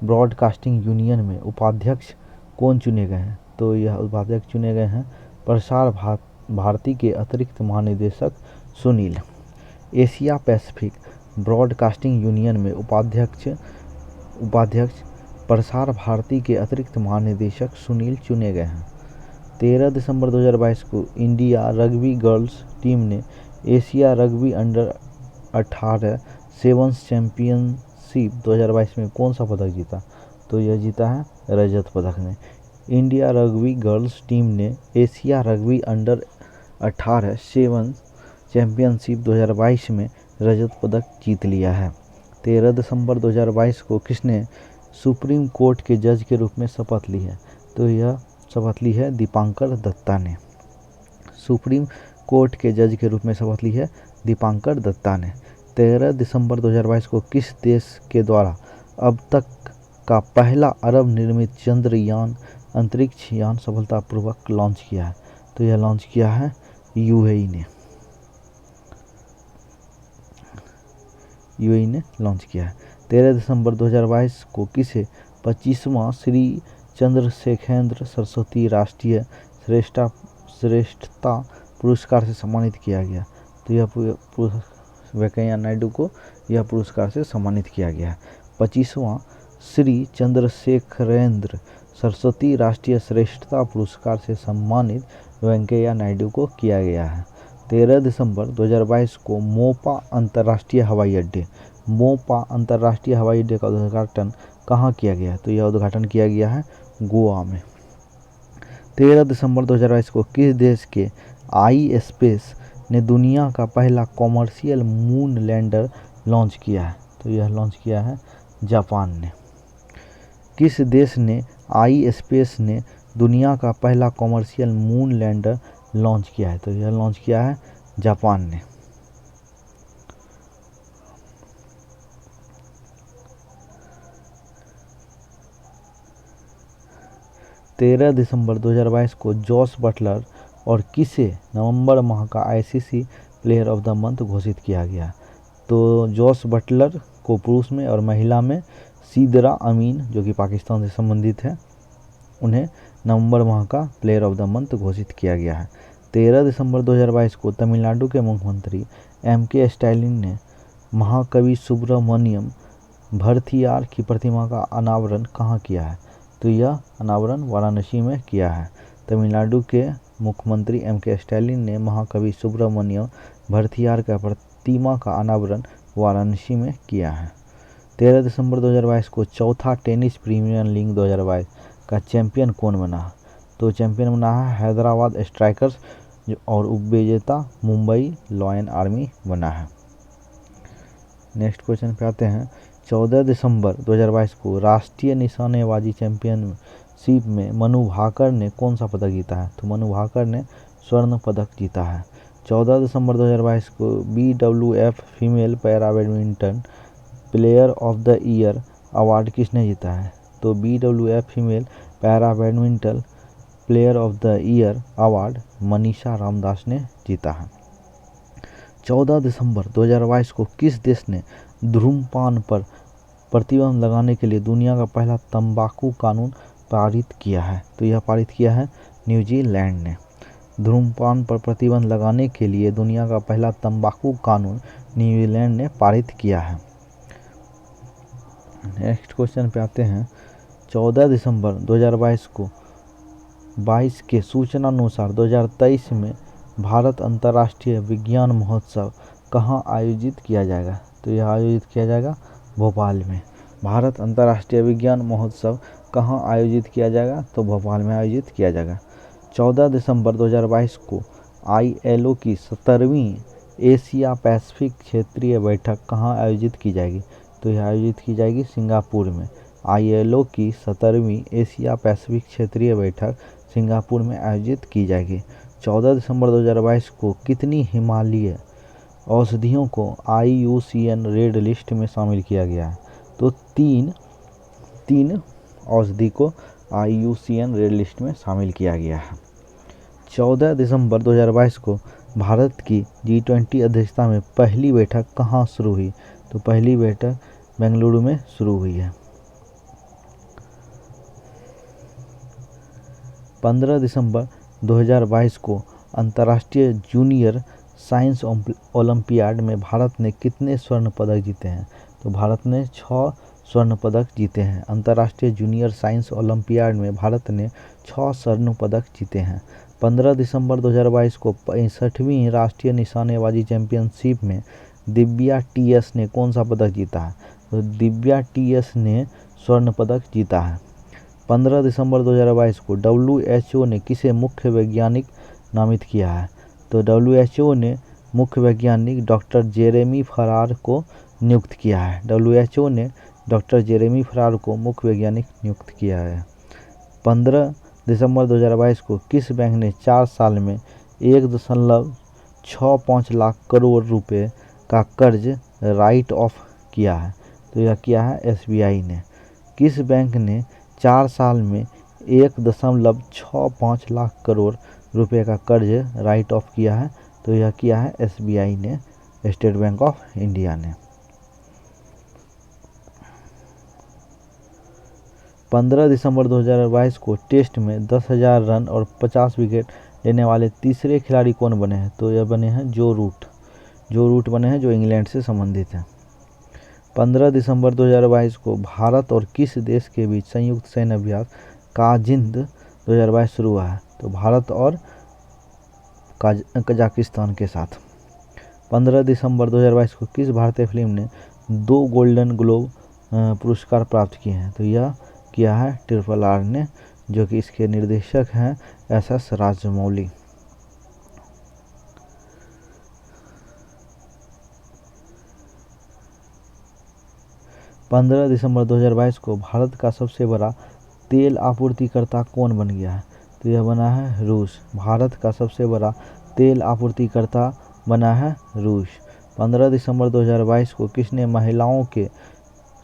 ब्रॉडकास्टिंग यूनियन में उपाध्यक्ष कौन चुने गए हैं? तो यह उपाध्यक्ष चुने गए हैं प्रसार भारती के अतिरिक्त महानिदेशक Sunil. Asia Pacific broadcasting union में उपाध्यक्ष प्रसार भारती के अतिरिक्त महानिदेशक सुनील चुने गए हैं। 13 दिसंबर 2022 को इंडिया रग्बी गर्ल्स टीम ने Asia rugby under 18 sevens championship 2022 में कौन सा पदक जीता? तो यह जीता है रजत पदक ने। इंडिया रग्बी गर्ल्स टीम ने Asia rugby under 18 sevens championship 2022 में रजत पदक जीत लिया है। 13 दिसंबर 2022 को किसने सुप्रीम कोर्ट के जज के रूप में शपथ ली है? तो यह शपथ ली है दीपांकर दत्ता ने। सुप्रीम कोर्ट के जज के रूप में शपथ ली है दीपांकर दत्ता ने। 13 दिसंबर 2022 को किस देश के द्वारा अब तक का पहला अरब निर्मित चंद्रयान अंतरिक्ष यान सफलतापूर्वक लॉन्च किया है? तो यह लॉन्च किया है यूएई ने। यूएई ने लॉन्च किया है। 13 दिसंबर 2022 को किसे 25वां श्री चंद्रशेखरेंद्र सरस्वती राष्ट्रीय श्रेष्ठता पुरस्कार से सम्मानित किया गया? तो यह वेंकैया नायडू को यह पुरस्कार से सम्मानित किया गया है। 25वां श्री चंद्रशेखरेंद्र सरस्वती राष्ट्रीय श्रेष्ठता पुरस्कार से सम्मानित वेंकैया नायडू को किया गया है। 13 दिसंबर 2022 को मोपा अंतर्राष्ट्रीय हवाई अड्डे का उद्घाटन कहाँ किया गया? तो यह उद्घाटन किया गया है गोवा में। 13 दिसंबर 2022 को किस देश के आई स्पेस ने दुनिया का पहला कॉमर्शियल मून लैंडर लॉन्च किया है? तो यह लॉन्च किया है जापान ने। किस देश ने आई स्पेस ने दुनिया का पहला कॉमर्शियल मून लैंडर लॉन्च किया है? तो यह लॉन्च किया है जापान ने। तेरह दिसंबर 2022 को जॉस बटलर और किसे नवंबर माह का ICC player of the month घोषित किया गया? तो जॉस बटलर को पुरुष में और महिला में सीदरा अमीन जो कि पाकिस्तान से संबंधित है, उन्हें नवंबर माह का प्लेयर ऑफ द मंथ घोषित किया गया है। 13 दिसंबर 2022 को तमिलनाडु के मुख्यमंत्री एमके स्टालिन ने महाकवि सुब्रमण्यम भरथियार की प्रतिमा का अनावरण कहाँ किया है? तो यह अनावरण वाराणसी में किया है। तमिलनाडु के मुख्यमंत्री एमके स्टालिन ने महाकवि सुब्रमण्यम भरथियार का प्रतिमा का अनावरण वाराणसी में किया है। 13 दिसंबर 2022 को चौथा टेनिस प्रीमियर लीग 2022 का चैंपियन कौन बना? तो चैंपियन बना है हैदराबाद स्ट्राइकर्स और उपविजेता मुंबई लॉयन आर्मी बना है। नेक्स्ट क्वेश्चन पे आते हैं। 14 दिसंबर 2022 को राष्ट्रीय निशानेबाजी चैंपियनशिप में मनु भाकर ने कौन सा पदक जीता है? तो मनु भाकर ने स्वर्ण पदक जीता है। 14 दिसंबर 2022 को BWF female para badminton player of the year award किसने जीता है? तो BWF female para badminton player of the year award Manisha Ramdas ने जीता है। 14 दिसंबर 2022 को किस देश ने धूम्रपान पर प्रतिबंध लगाने के लिए दुनिया का पहला तंबाकू कानून पारित किया है? तो यह पारित किया है न्यूजीलैंड ने। धूम्रपान पर प्रतिबंध लगाने के लिए दुनिया का पहला तंबाकू कानून न्यूजीलैंड ने पारित किया है। नेक्स्ट क्वेश्चन पे आते हैं। 14 दिसंबर 2022 को 22 के सूचना अनुसार 2023 में भारत अंतर्राष्ट्रीय विज्ञान महोत्सव कहाँ आयोजित किया जाएगा? तो यह आयोजित किया जाएगा भोपाल में। भारत अंतर्राष्ट्रीय विज्ञान महोत्सव कहाँ आयोजित किया जाएगा? तो भोपाल में आयोजित किया जाएगा। 14 दिसंबर 2022 को ILO की 17वीं एशिया पैसिफिक क्षेत्रीय बैठक कहाँ आयोजित की जाएगी? तो यह आयोजित की जाएगी सिंगापुर में। ILO की 17वीं एशिया पैसिफिक क्षेत्रीय बैठक सिंगापुर में आयोजित की जाएगी। 14 दिसंबर 2022 को कितनी हिमालयी औषधियों को IUCN रेड लिस्ट में शामिल किया गया है? तो तीन औषधि को IUCN रेड लिस्ट में शामिल किया गया है। 14 दिसंबर 2022 को भारत की G20 अध्यक्षता में पहली बैठक कहाँ शुरू हुई? तो पहली बैठक बेंगलुरु में शुरू हुई है। 15 दिसंबर 2022 को अंतर्राष्ट्रीय जूनियर साइंस ओलंपियाड में भारत ने कितने स्वर्ण पदक जीते हैं? तो भारत ने 6 स्वर्ण पदक जीते हैं। अंतर्राष्ट्रीय जूनियर साइंस ओलंपियाड में भारत ने 6 स्वर्ण पदक जीते हैं। 15 दिसंबर 2022 को 65वीं राष्ट्रीय निशानेबाजी चैंपियनशिप में दिव्या TS ने कौन सा पदक जीता है? तो दिव्या TS ने स्वर्ण पदक जीता है। 15 दिसंबर 2022 को WHO ने किसे मुख्य वैज्ञानिक नामित किया है? तो WHO ने मुख्य वैज्ञानिक डॉक्टर जेरेमी फरार को नियुक्त किया है। WHO ने डॉक्टर जेरेमी फरार को मुख्य वैज्ञानिक नियुक्त किया है। 15 दिसंबर 2022 को किस बैंक ने 4 साल में 1.65 लाख करोड़ रुपए का कर्ज राइट ऑफ किया है? तो यह किया है SBI ने। किस बैंक ने 4 साल में 1.65 लाख करोड़ रुपए का कर्ज राइट ऑफ किया है? तो यह किया है SBI ने, स्टेट बैंक ऑफ इंडिया ने। 15 दिसंबर 2022 को टेस्ट में 10,000 रन और 50 विकेट लेने वाले तीसरे खिलाड़ी कौन बने हैं? तो यह बने हैं जो रूट बने हैं, जो इंग्लैंड से संबंधित हैं। 15 दिसंबर 2022 को भारत और किस देश के बीच संयुक्त सैन्य अभ्यास काजिंद 2022 शुरू हुआ है? तो भारत और कजाकिस्तान के साथ। 15 दिसंबर 2022 को किस भारतीय फिल्म ने 2 गोल्डन ग्लोब पुरस्कार प्राप्त किए हैं? तो यह किया है RRR ने, जो कि इसके निर्देशक हैं SS राजमौली। 15 दिसंबर 2022 को भारत का सबसे बड़ा तेल आपूर्तिकर्ता कौन बन गया है? तो यह बना है रूस। भारत का सबसे बड़ा तेल आपूर्तिकर्ता बना है रूस। 15 दिसंबर 2022 को किसने महिलाओं के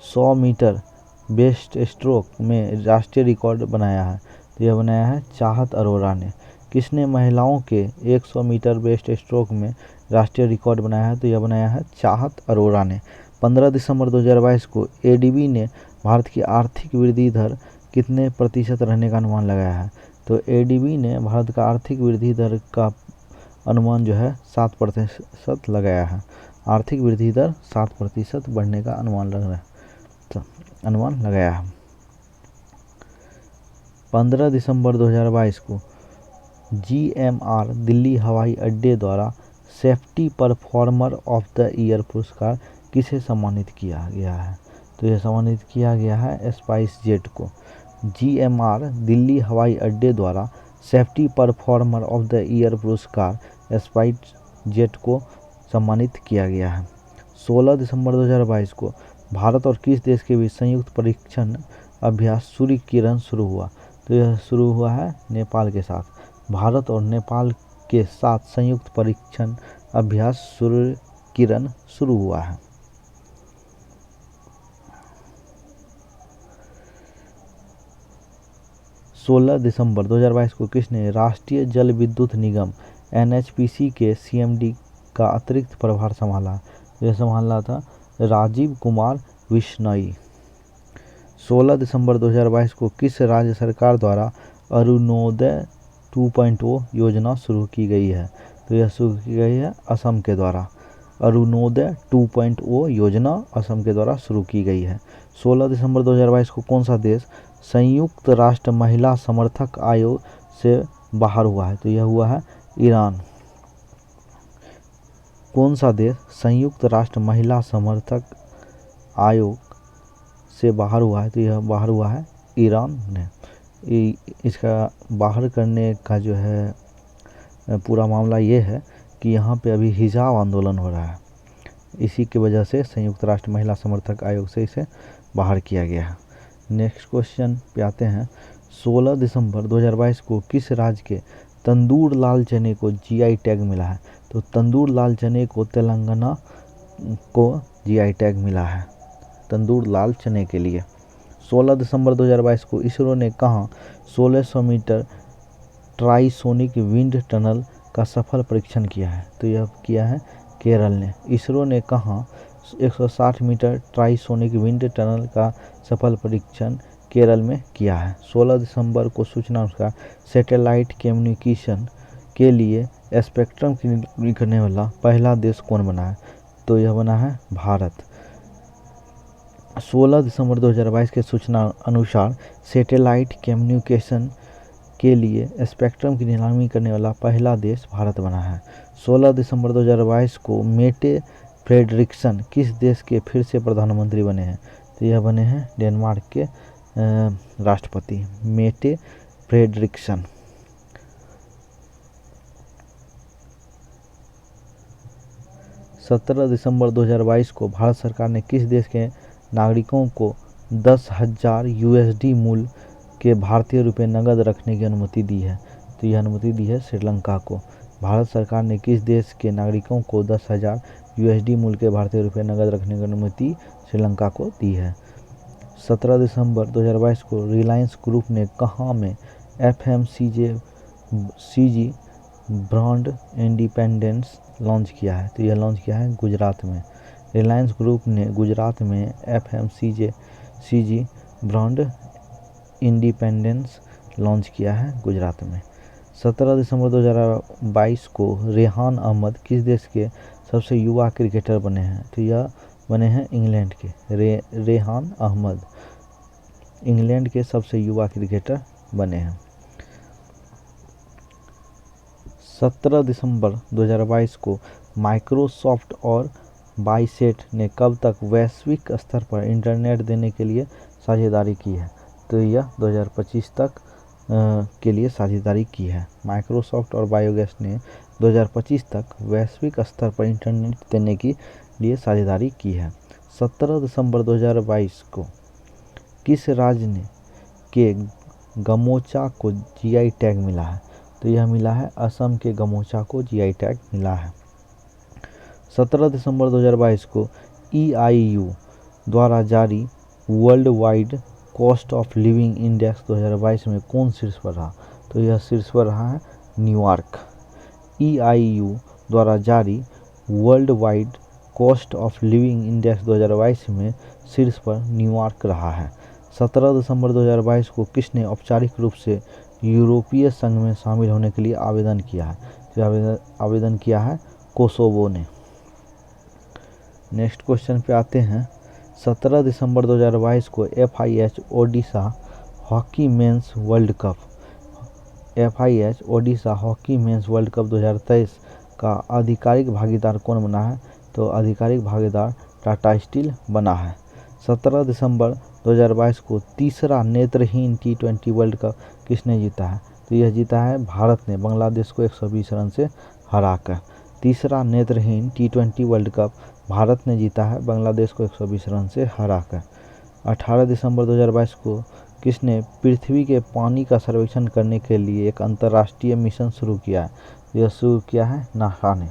100 मीटर बेस्ट स्ट्रोक में राष्ट्रीय रिकॉर्ड बनाया है? तो यह बनाया है चाहत अरोड़ा ने। किसने महिलाओं के 100 मीटर बेस्ट स्ट्रोक में राष्ट्रीय रिकॉर्ड बनाया है? तो यह बनाया है चाहत अरोड़ा ने। 15 दिसंबर 2022 को ADB ने भारत की आर्थिक वृद्धि दर कितने प्रतिशत रहने का अनुमान लगाया है? तो ADB ने भारत का आर्थिक वृद्धि दर का अनुमान जो है 7% लगाया है। आर्थिक वृद्धि दर 7% बढ़ने का अनुमान लगाया है। 15 दिसंबर 2022 को GMR दिल्ली हवाई अड्डे द्वारा safety performer of the year पुरस्कार किसे सम्मानित किया गया है? तो यह सम्मानित किया गया है स्पाइस जेट को। GMR दिल्ली हवाई अड्डे द्वारा safety performer of the year पुरस्कार स्पाइस जेट को सम्मानित किया गया है। 16 दिसंबर 2022 को भारत और किस देश के बीच संयुक्त परीक्षण अभ्यास सूर्य किरण शुरू हुआ? तो यह शुरू हुआ है नेपाल के साथ। भारत और नेपाल के साथ संयुक्त परीक्षण अभ्यास सूर्य किरण शुरू हुआ है। 16 दिसंबर 2022 को किसने राष्ट्रीय जल विद्युत निगम NHPC के CMD का अतिरिक्त प्रभार संभाला? यह संभाला था राजीव कुमार विश्नोई। 16 दिसंबर 2022 को किस राज्य सरकार द्वारा अरुणोदय 2.0 योजना शुरू की गई है? तो यह शुरू की गई है असम के द्वारा। अरुणोदय 2.0 योजना असम के द्वारा शुरू की गई है। 16 दिसंबर 2022 को कौन सा देश संयुक्त राष्ट्र महिला समर्थक आयोग से बाहर हुआ है? तो यह हुआ है ईरान। कौन सा देश संयुक्त राष्ट्र महिला समर्थक आयोग से बाहर हुआ है? तो यह बाहर हुआ है ईरान ने। इसका बाहर करने का जो है पूरा मामला ये है कि यहाँ पे अभी हिजाब आंदोलन हो रहा है, इसी की वजह से संयुक्त राष्ट्र महिला समर्थक आयोग से इसे बाहर किया गया है। नेक्स्ट क्वेश्चन पे आते हैं। 16 दिसंबर 2022 को किस राज्य के तंदूर लाल चने को GI टैग मिला है? तो तंदूर लाल चने को तेलंगाना को GI टैग मिला है, तंदूर लाल चने के लिए। 16 दिसंबर 2022 को इसरो ने कहाँ 1600 मीटर ट्राइसोनिक विंड टनल का सफल परीक्षण किया है? तो यह किया है केरल ने। इसरो ने कहाँ 160 मीटर ट्राइसोनिक विंड टनल का सफल परीक्षण केरल में किया है? 16 दिसंबर को सूचना अनुसार सैटेलाइट कम्युनिकेशन के लिए स्पेक्ट्रम की निगरानी करने वाला पहला देश कौन बना है? तो यह बना है भारत। 16 दिसंबर 2022 के सूचना अनुसार सैटेलाइट कम्युनिकेशन के लिए स्पेक्ट्रम की नीलामी करने वाला पहला देश भारत बना है। 16 दिसंबर 2022 को मेटे फ्रेडरिक्सन किस देश के फिर से प्रधानमंत्री बने हैं? तो यह बने हैं डेनमार्क के राष्ट्रपति मेटे फ्रेडरिक्सन। 17 दिसंबर 2022 को भारत सरकार ने किस देश के नागरिकों को 10,000 USD मूल्य के भारतीय रुपये नकद रखने की अनुमति दी है? तो यह अनुमति दी है श्रीलंका को। भारत सरकार ने किस देश के नागरिकों को 10,000 USD मूल्य के भारतीय रुपये नकद रखने की अनुमति श्रीलंका को दी है? 17 दिसंबर 2022 को रिलायंस ग्रुप ने कहाँ में FMCG ब्रांड इंडिपेंडेंस लॉन्च किया है? तो यह लॉन्च किया है गुजरात में। रिलायंस ग्रुप ने गुजरात में FMCG ब्रांड इंडिपेंडेंस लॉन्च किया है गुजरात में। 17 दिसंबर 2022 को रेहान अहमद किस देश के सबसे युवा क्रिकेटर बने हैं? तो यह बने हैं इंग्लैंड के। रेहान अहमद इंग्लैंड के सबसे युवा क्रिकेटर बने हैं। 17 दिसंबर 2022 को माइक्रोसॉफ्ट और बाइसेट ने कब तक वैश्विक स्तर पर इंटरनेट देने के लिए साझेदारी की है? तो यह 2025 तक के लिए साझेदारी की है। माइक्रोसॉफ्ट और बायोगैस ने 2025 तक वैश्विक स्तर पर इंटरनेट देने के लिए साझेदारी की है। 17 दिसंबर 2022 को किस राज्य ने के गमोचा को GI टैग मिला है? तो यह मिला है असम के गमोचा को GI टैग मिला है। 17 दिसंबर 2022 को EIU द्वारा जारी world wide cost of living index 2022 में कौन शीर्ष पर रहा? तो यह शीर्ष पर रहा है न्यूयॉर्क। EIU द्वारा जारी world wide cost of living index 2022 में शीर्ष पर न्यूयॉर्क रहा है। 17 दिसंबर 2022 को किसने औपचारिक रूप से यूरोपीय संघ में शामिल होने के लिए आवेदन किया है? तो आवेदन किया है कोसोवो ने। नेक्स्ट क्वेश्चन पे आते हैं। 17 दिसंबर 2022 को FIH Odisha hockey mains world cup Odisha hockey mains world cup 2023 का आधिकारिक भागीदार कौन बना है? तो आधिकारिक भागीदार टाटा स्टील बना है। 17 दिसंबर 2022 को तीसरा नेत्रहीन T20 वर्ल्ड कप किसने जीता है? तो यह जीता है भारत ने बांग्लादेश को 120 रन से हराकर। तीसरा नेत्रहीन T20 वर्ल्ड कप भारत ने जीता है बांग्लादेश को 120 रन से हराकर। 18 दिसंबर 2022 को किसने पृथ्वी के पानी का सर्वेक्षण करने के लिए एक अंतर्राष्ट्रीय मिशन शुरू किया है? यह शुरू किया है नासा ने।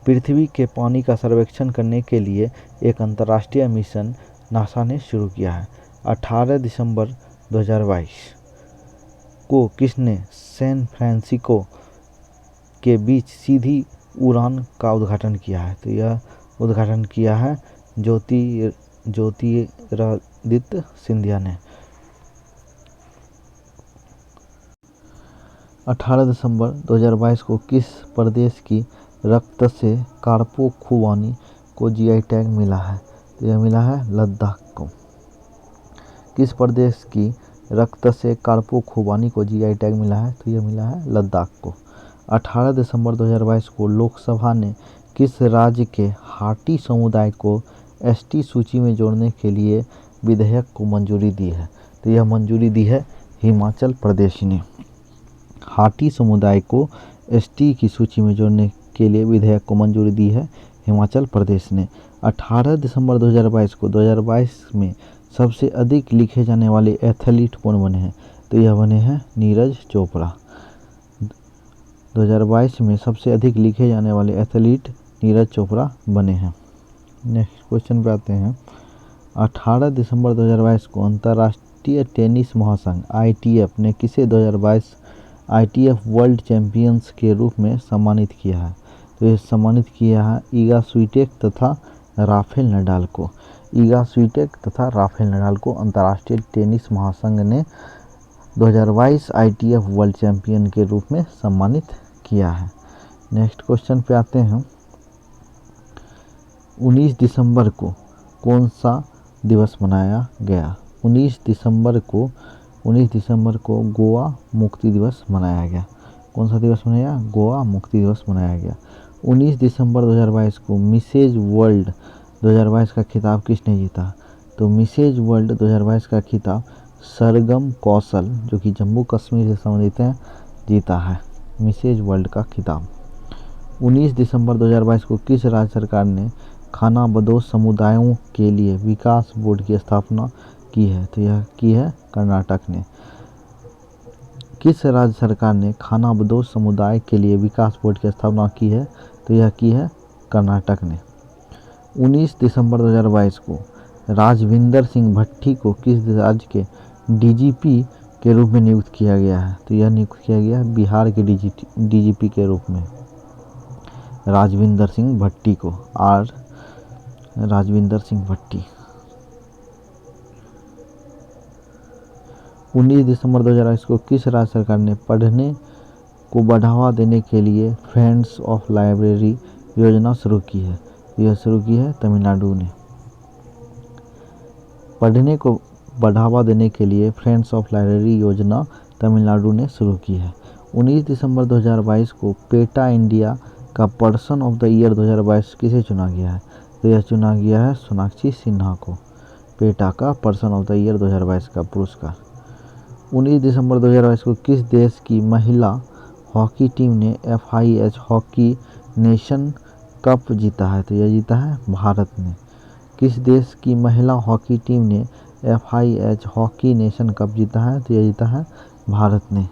पृथ्वी के पानी का सर्वेक्षण करने के लिए एक अंतर्राष्ट्रीय मिशन नासा ने शुरू किया है। 18 दिसंबर 2022 को किसने सैन फ्रांसिस्को के बीच सीधी उड़ान का उद्घाटन किया है? तो यह उद्घाटन किया है ज्योतिरादित्य सिंधिया ने। 18 दिसंबर 2022 को किस प्रदेश की रक्त से कार्पो खुबानी को GI टैग मिला है? तो यह मिला है लद्दाख को। किस प्रदेश की रक्त से कार्पो खुबानी को GI टैग मिला है? तो यह मिला है लद्दाख को। 18 दिसंबर 2022 को लोकसभा ने किस राज्य के हाटी समुदाय को ST सूची में जोड़ने के लिए विधेयक को मंजूरी दी है? तो यह मंजूरी दी है हिमाचल प्रदेश ने। हाटी समुदाय को ST की सूची में जोड़ने के लिए विधेयक को मंजूरी दी है हिमाचल प्रदेश ने। 18 दिसंबर 2022 को 2022 में सबसे अधिक लिखे जाने वाले एथलीट कौन बने हैं? तो यह बने हैं नीरज चोपड़ा। 2022 में सबसे अधिक लिखे जाने वाले एथलीट नीरज चोपड़ा बने हैं। नेक्स्ट क्वेश्चन पे आते हैं। 18 दिसंबर 2022 को अंतर्राष्ट्रीय टेनिस महासंघ ITF ने किसे 2022 ITF वर्ल्ड चैंपियंस के रूप में सम्मानित किया है? तो ये सम्मानित किया है ईगा स्वीटेक तथा राफेल नडाल को। ईगा स्वीटेक तथा राफेल नडाल को अंतर्राष्ट्रीय टेनिस महासंघ ने 2022 ITF वर्ल्ड चैंपियन के रूप में सम्मानित किया है। नेक्स्ट क्वेश्चन पे आते हैं। 19 दिसंबर को कौन सा दिवस मनाया गया? 19 दिसंबर को गोवा मुक्ति दिवस मनाया गया। कौन सा दिवस मनाया? गोवा मुक्ति दिवस मनाया गया। 19 दिसंबर 2022 को मिसेज वर्ल्ड 2022 का खिताब किसने जीता? तो मिसेज वर्ल्ड 2022 का खिताब सरगम कौशल, जो कि जम्मू कश्मीर से संबंधित है, जीता है मिसेज वर्ल्ड का खिताब। 19 दिसंबर 2022 को किस राज्य सरकार ने खानाबदोश समुदायों के लिए विकास बोर्ड की स्थापना की है? तो यह की है कर्नाटक ने। किस राज्य सरकार ने खानाबदोश समुदाय के लिए विकास बोर्ड की स्थापना की है? तो यह की है कर्नाटक ने। 19 दिसंबर 2022 को राजविंदर सिंह भट्टी को किस राज्य के डीजीपी के रूप में नियुक्त किया गया है? तो यह नियुक्त किया गया है बिहार के डीजीपी के रूप में राजविंदर सिंह भट्टी को। राजविंदर सिंह भट्टी। 19 दिसंबर 2022 को किस राज्य सरकार ने पढ़ने को बढ़ावा देने के लिए फ्रेंड्स ऑफ लाइब्रेरी योजना शुरू की है? यह शुरू की है तमिलनाडु ने। पढ़ने को बढ़ावा देने के लिए फ्रेंड्स ऑफ लाइब्रेरी योजना तमिलनाडु ने शुरू की है। 19 दिसंबर 2022 को पेटा इंडिया का पर्सन ऑफ द ईयर 2022 किसे चुना गया है? तो यह चुना गया है सोनाक्षी सिन्हा को पेटा का पर्सन ऑफ द ईयर 2022 का पुरस्कार। 19 दिसंबर 2022 को किस देश की महिला हॉकी टीम ने FIH हॉकी नेशन कप जीता है? तो यह जीता है भारत ने। किस देश की महिला हॉकी टीम ने FIH हॉकी नेशन कप जीता है? तो यह जीता है भारत ने।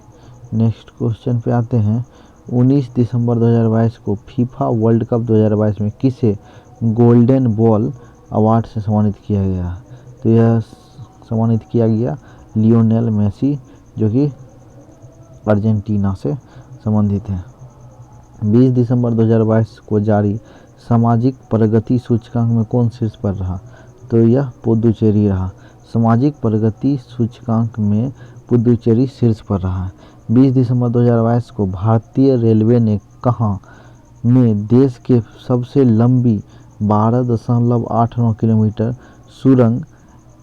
नेक्स्ट क्वेश्चन पे आते हैं। 19 दिसंबर 2022 को फीफा वर्ल्ड कप 2022 में किसे गोल्डन बॉल अवार्ड से सम्मानित किया गया? तो यह सम्मानित किया गया लियोनेल मेसी, जो कि अर्जेंटीना से संबंधित है। 20 दिसंबर 2022 को जारी सामाजिक प्रगति सूचकांक में कौन शीर्ष पर रहा? तो यह पुदुचेरी रहा। सामाजिक प्रगति सूचकांक में पुदुचेरी शीर्ष पर रहा। 20 दिसंबर 2022 को भारतीय रेलवे ने कहाँ में देश के सबसे लंबी 12.89 किलोमीटर सुरंग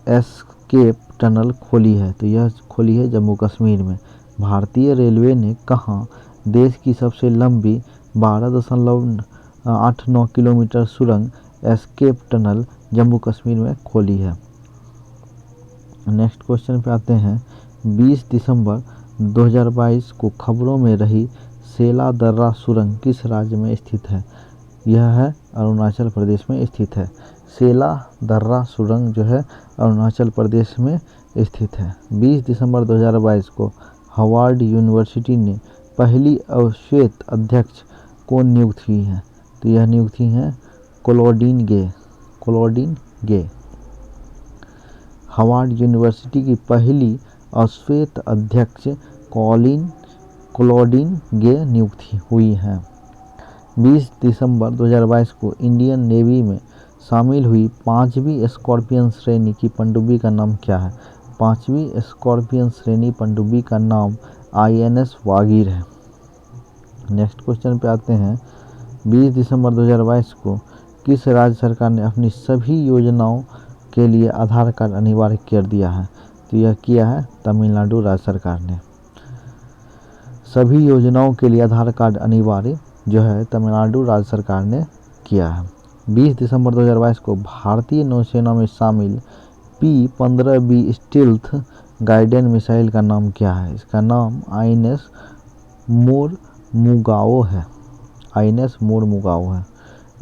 एस्केप टनल खोली है? तो यह खोली है जम्मू कश्मीर में। भारतीय रेलवे ने कहाँ देश की सबसे लंबी 12.89 किलोमीटर सुरंग एस्केप टनल जम्मू कश्मीर में खोली है। नेक्स्ट क्वेश्चन पे आते हैं। 20 दिसंबर 2022 को खबरों में रही सेला दर्रा सुरंग किस राज्य में स्थित है? यह है अरुणाचल प्रदेश में स्थित है। सेला दर्रा सुरंग जो है अरुणाचल प्रदेश में स्थित है। 20 दिसंबर 2022 को हार्वर्ड यूनिवर्सिटी ने पहली अश्वेत अध्यक्ष कौन नियुक्त हुई है? तो यह नियुक्त हुई है क्लॉडीन गे। हार्वर्ड यूनिवर्सिटी की पहली अश्वेत अध्यक्ष क्लॉडीन गे नियुक्त हुई हैं। 20 दिसंबर 2022 को इंडियन नेवी में शामिल हुई 5वीं स्कॉर्पियन श्रेणी की पनडुब्बी का नाम क्या है? 5वीं स्कॉर्पियन श्रेणी पनडुब्बी का नाम INS वागीर है। नेक्स्ट क्वेश्चन पे आते हैं। 20 दिसंबर 2022 को किस राज्य सरकार ने अपनी सभी योजनाओं के लिए आधार कार्ड अनिवार्य कर दिया है? तो यह किया है तमिलनाडु राज्य सरकार ने। सभी योजनाओं के लिए आधार कार्ड अनिवार्य जो है तमिलनाडु राज्य सरकार ने किया है। 20 दिसंबर 2022 को भारतीय नौसेना में शामिल P-15B स्टील्थ गाइडेड मिसाइल का नाम क्या है? इसका नाम INS मोरमुगाओ है। INS मोरमुगाओ है।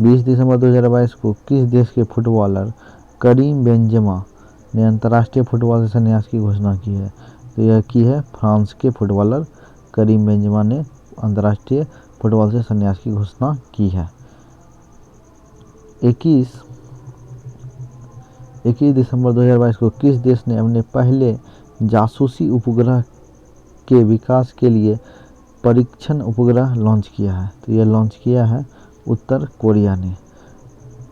20 दिसंबर 2022 को किस देश के फुटबॉलर करीम बेंजेमा ने अंतर्राष्ट्रीय फुटबॉल से संन्यास की घोषणा की है? तो यह की है फ्रांस के फुटबॉलर करीम बेंजेमा ने अंतर्राष्ट्रीय फुटबॉल से संन्यास की घोषणा की है। 21 दिसंबर 2022 को किस देश ने अपने पहले जासूसी उपग्रह के विकास के लिए परीक्षण उपग्रह लॉन्च किया है? तो यह लॉन्च किया है उत्तर कोरिया ने।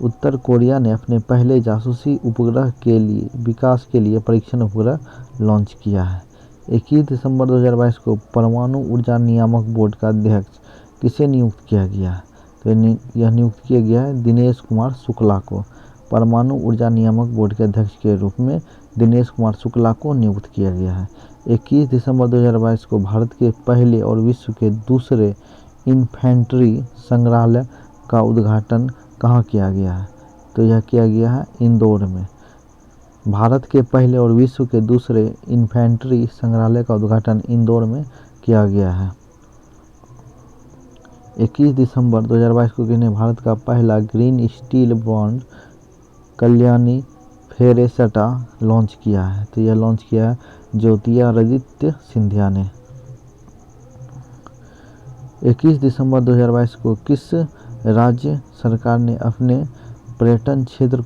उत्तर कोरिया ने अपने पहले जासूसी उपग्रह के लिए विकास के लिए परीक्षण उपग्रह लॉन्च किया है। 21 दिसंबर 2022 को परमाणु ऊर्जा नियामक बोर्ड का अध्यक्ष किसे नियुक्त किया गया है? तो यह नियुक्त किया गया है दिनेश कुमार शुक्ला को। परमाणु ऊर्जा नियामक बोर्ड के अध्यक्ष के रूप में दिनेश कुमार शुक्ला को नियुक्त किया गया है। 21 दिसंबर 2022 को भारत के पहले और विश्व के दूसरे इन्फेंट्री संग्रहालय का उद्घाटन कहाँ किया गया है? तो यह किया गया है इंदौर में। भारत के पहले और विश्व के दूसरे इन्फेंट्री संग्रहालय का उद्घाटन इंदौर में किया गया है। 21 दिसंबर 2022 को किसने भारत का पहला green steel bond Kalyani Ferresta launch किया है? तो यह लॉन्च किया है ज्योतिरादित्य सिंधिया ने। 21 दिसंबर 2022 को किस राज्य सरकार ने अपने पर्यटन क्षेत्र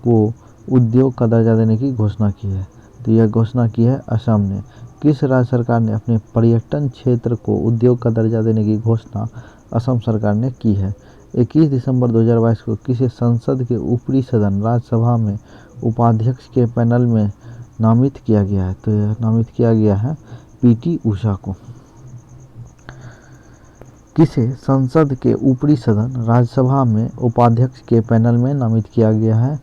को उद्योग का दर्जा देने की घोषणा की है? तो यह घोषणा की है असम ने। किस राज्य सरकार ने अपने पर्यटन क्षेत्र को उद्योग का दर्जा देने की घोषणा असम सरकार ने की है? 21 दिसंबर 2022 को किसे संसद के ऊपरी सदन राज्यसभा में उपाध्यक्ष के पैनल में नामित किया गया है? तो यह नामित किया गया है पीटी उषा को। किसे संसद के ऊपरी सदन राज्यसभा में उपाध्यक्ष के पैनल में नामित किया गया है?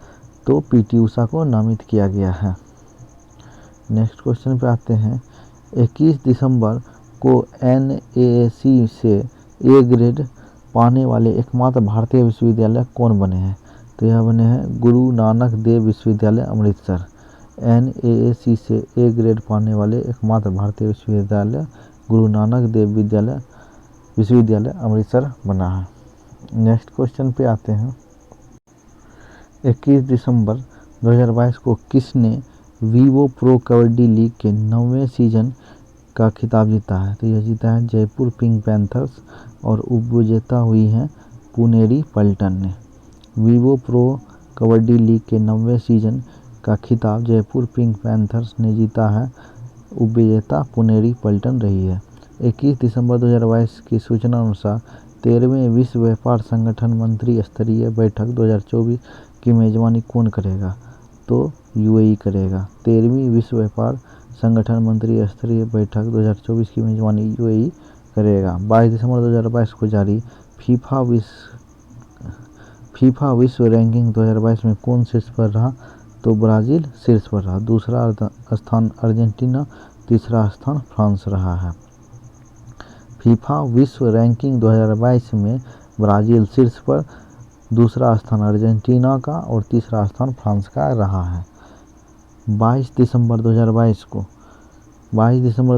तो पीटी उषा को नामित किया गया है। नेक्स्ट क्वेश्चन पे आते हैं। 21 दिसंबर को NAAC से A ग्रेड पाने वाले एकमात्र भारतीय विश्वविद्यालय कौन बने हैं? तो यह बने हैं गुरु नानक देव विश्वविद्यालय अमृतसर। NAAC से A ग्रेड पाने वाले एकमात्र भारतीय विश्वविद्यालय गुरु नानक देव विश्वविद्यालय अमृतसर बना है। नेक्स्ट क्वेश्चन पे आते हैं। 21 दिसंबर 2022 को किसने वीवो प्रो कबड्डी लीग के 9वें सीजन का खिताब जीता है? तो यह जीता है जयपुर पिंक पैंथर्स और उपविजेता हुई हैं पुनेरी पल्टन ने। वीवो प्रो कबड्डी लीग के 9वें सीजन का खिताब जयपुर पिंक पैंथर्स ने जीता है, उपविजेता पुनेरी पल्टन रही है। 21 दिसंबर 2022 की सूचना अनुसार 13वें विश्व व्यापार संगठन मंत्री स्तरीय बैठक 2024 की मेजबानी कौन करेगा? तो UAE करेगा। 13वीं विश्व व्यापार संगठन मंत्री स्तरीय बैठक 2024 की मेजबानी UAE करेगा। 22 दिसंबर 2022 को जारी फीफा विश्व रैंकिंग 2022 में कौन शीर्ष पर रहा? तो ब्राज़ील शीर्ष पर रहा। दूसरा स्थान अर्जेंटीना, तीसरा स्थान फ्रांस रहा है। फीफा विश्व रैंकिंग 2022 में ब्राज़ील शीर्ष पर, दूसरा स्थान अर्जेंटीना का और तीसरा स्थान फ्रांस का रहा है। 22 दिसंबर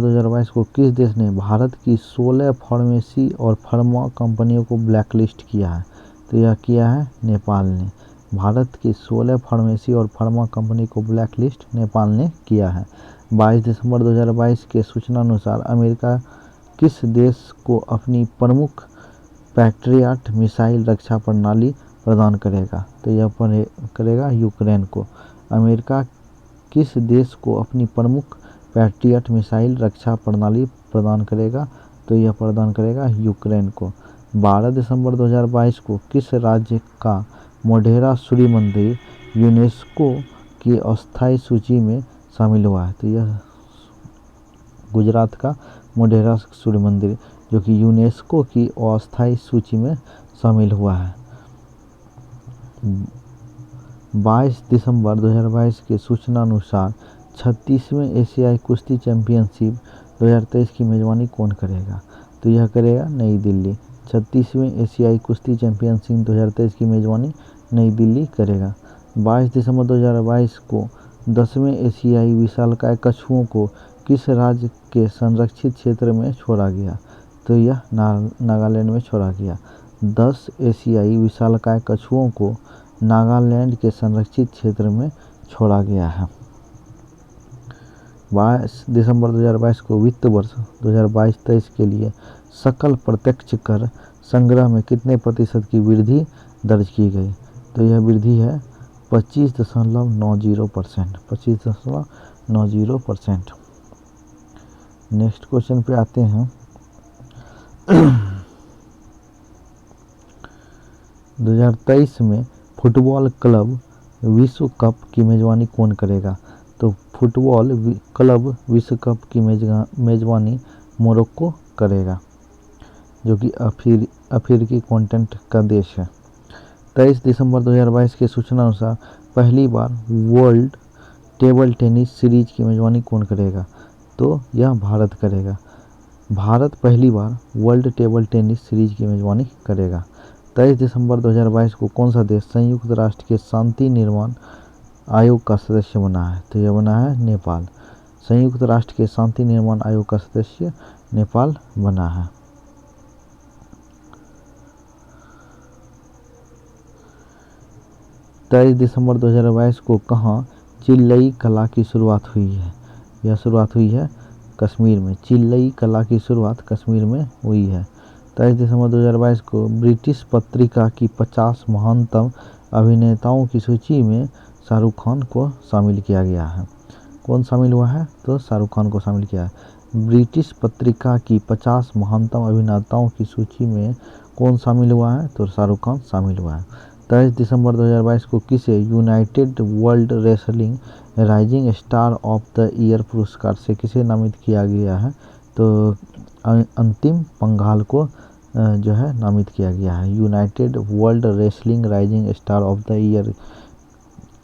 2022 को किस देश ने भारत की 16 फार्मेसी और फार्मा कंपनियों को ब्लैकलिस्ट किया है? तो यह किया है नेपाल ने। भारत की 16 फार्मेसी और फार्मा कंपनी को ब्लैकलिस्ट नेपाल ने किया है। 22 दिसंबर 2022 के सूचना अनुसार अमेरिका किस देश को अपनी प्रमुख पैट्रियट मिसाइल रक्षा प्रणाली प्रदान करेगा? तो यह करेगा यूक्रेन को। अमेरिका किस देश को अपनी प्रमुख पैट्रियट मिसाइल रक्षा प्रणाली प्रदान करेगा? तो यह प्रदान करेगा यूक्रेन को। 12 दिसंबर 2022 को किस राज्य का मोढेरा सूर्य मंदिर यूनेस्को की अस्थायी सूची में शामिल हुआ है? तो यह गुजरात का मोढेरा सूर्य मंदिर जो कि यूनेस्को की अस्थायी सूची में शामिल हुआ है। 22 दिसंबर 2022 के सूचना अनुसार 36वें एशियाई कुश्ती चैंपियनशिप 2023 की मेजबानी कौन करेगा? तो यह करेगा नई दिल्ली। 36वें एशियाई कुश्ती चैंपियनशिप 2023 की मेजबानी नई दिल्ली करेगा। 22 दिसंबर 2022 को 10वें एशियाई विशालकाय कछुओं को किस राज्य के संरक्षित क्षेत्र में छोड़ा गया? तो यह नागालैंड में छोड़ा गया। 10 एशियाई विशालकाय कछुओं को नागालैंड के संरक्षित क्षेत्र में छोड़ा गया है। 22 दिसंबर 2022 को वित्त वर्ष 2022-23 के लिए सकल प्रत्यक्ष कर संग्रह में कितने प्रतिशत की वृद्धि दर्ज की गई? तो यह वृद्धि है 25.90%। 25.90%। नेक्स्ट क्वेश्चन पे आते हैं। 2023 में फुटबॉल क्लब विश्व कप की मेजबानी कौन करेगा? तो फुटबॉल क्लब विश्व कप की मेजबानी मोरक्को करेगा जो कि अफ्रीकी कॉन्टिनेंट का देश है। 23 दिसंबर 2022 के सूचना अनुसार पहली बार वर्ल्ड टेबल टेनिस सीरीज की मेजबानी कौन करेगा? तो यह भारत करेगा। भारत पहली बार वर्ल्ड टेबल टेनिस सीरीज की मेजबानी करेगा। 23 दिसंबर 2022 को कौन सा देश संयुक्त राष्ट्र के शांति निर्माण आयोग का सदस्य बना है? तो यह बना है नेपाल। संयुक्त राष्ट्र के शांति निर्माण आयोग का सदस्य नेपाल बना है। 23 दिसंबर 2022 को कहाँ चिल्लई कला की शुरुआत हुई है? यह शुरुआत हुई है कश्मीर में। चिल्लई कला की शुरुआत कश्मीर में हुई है। 23 दिसंबर 2022 को ब्रिटिश पत्रिका की 50 महानतम अभिनेताओं की सूची में शाहरुख खान को शामिल किया गया है। कौन शामिल हुआ है? तो शाहरुख खान को शामिल किया है। ब्रिटिश पत्रिका की 50 महानतम अभिनेताओं की सूची में कौन शामिल हुआ है? तो शाहरुख खान शामिल हुआ है। 23 दिसंबर 2022 को किसे United world wrestling rising star of the year पुरस्कार से किसे नामित किया गया है? तो अंतिम पंघाल को जो है नामित किया गया है। United world wrestling rising star of the year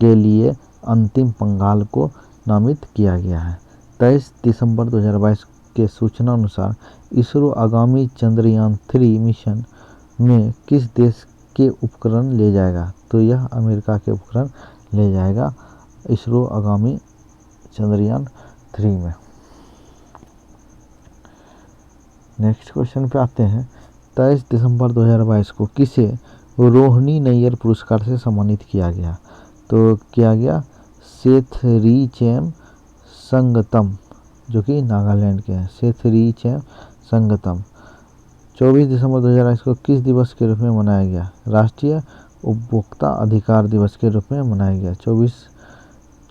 के लिए अंतिम पंघाल को नामित किया गया है। 23 दिसंबर 2022 के सूचना अनुसार इसरो आगामी चंद्रयान 3 मिशन में किस देश के उपकरण ले जाएगा? तो यह अमेरिका के उपकरण ले जाएगा इसरो आगामी चंद्रयान 3 में। नेक्स्ट क्वेश्चन पे आते हैं। 23 दिसंबर 2022 को किसे रोहिणी नैयर पुरस्कार से सम्मानित किया गया? तो किया गया सेथरीचेम संगतम, जो कि नागालैंड के हैं। सेथरीचेम संगतम। 24 दिसंबर 2022 को किस दिवस के रूप में मनाया गया? राष्ट्रीय उपभोक्ता अधिकार दिवस के रूप में मनाया गया।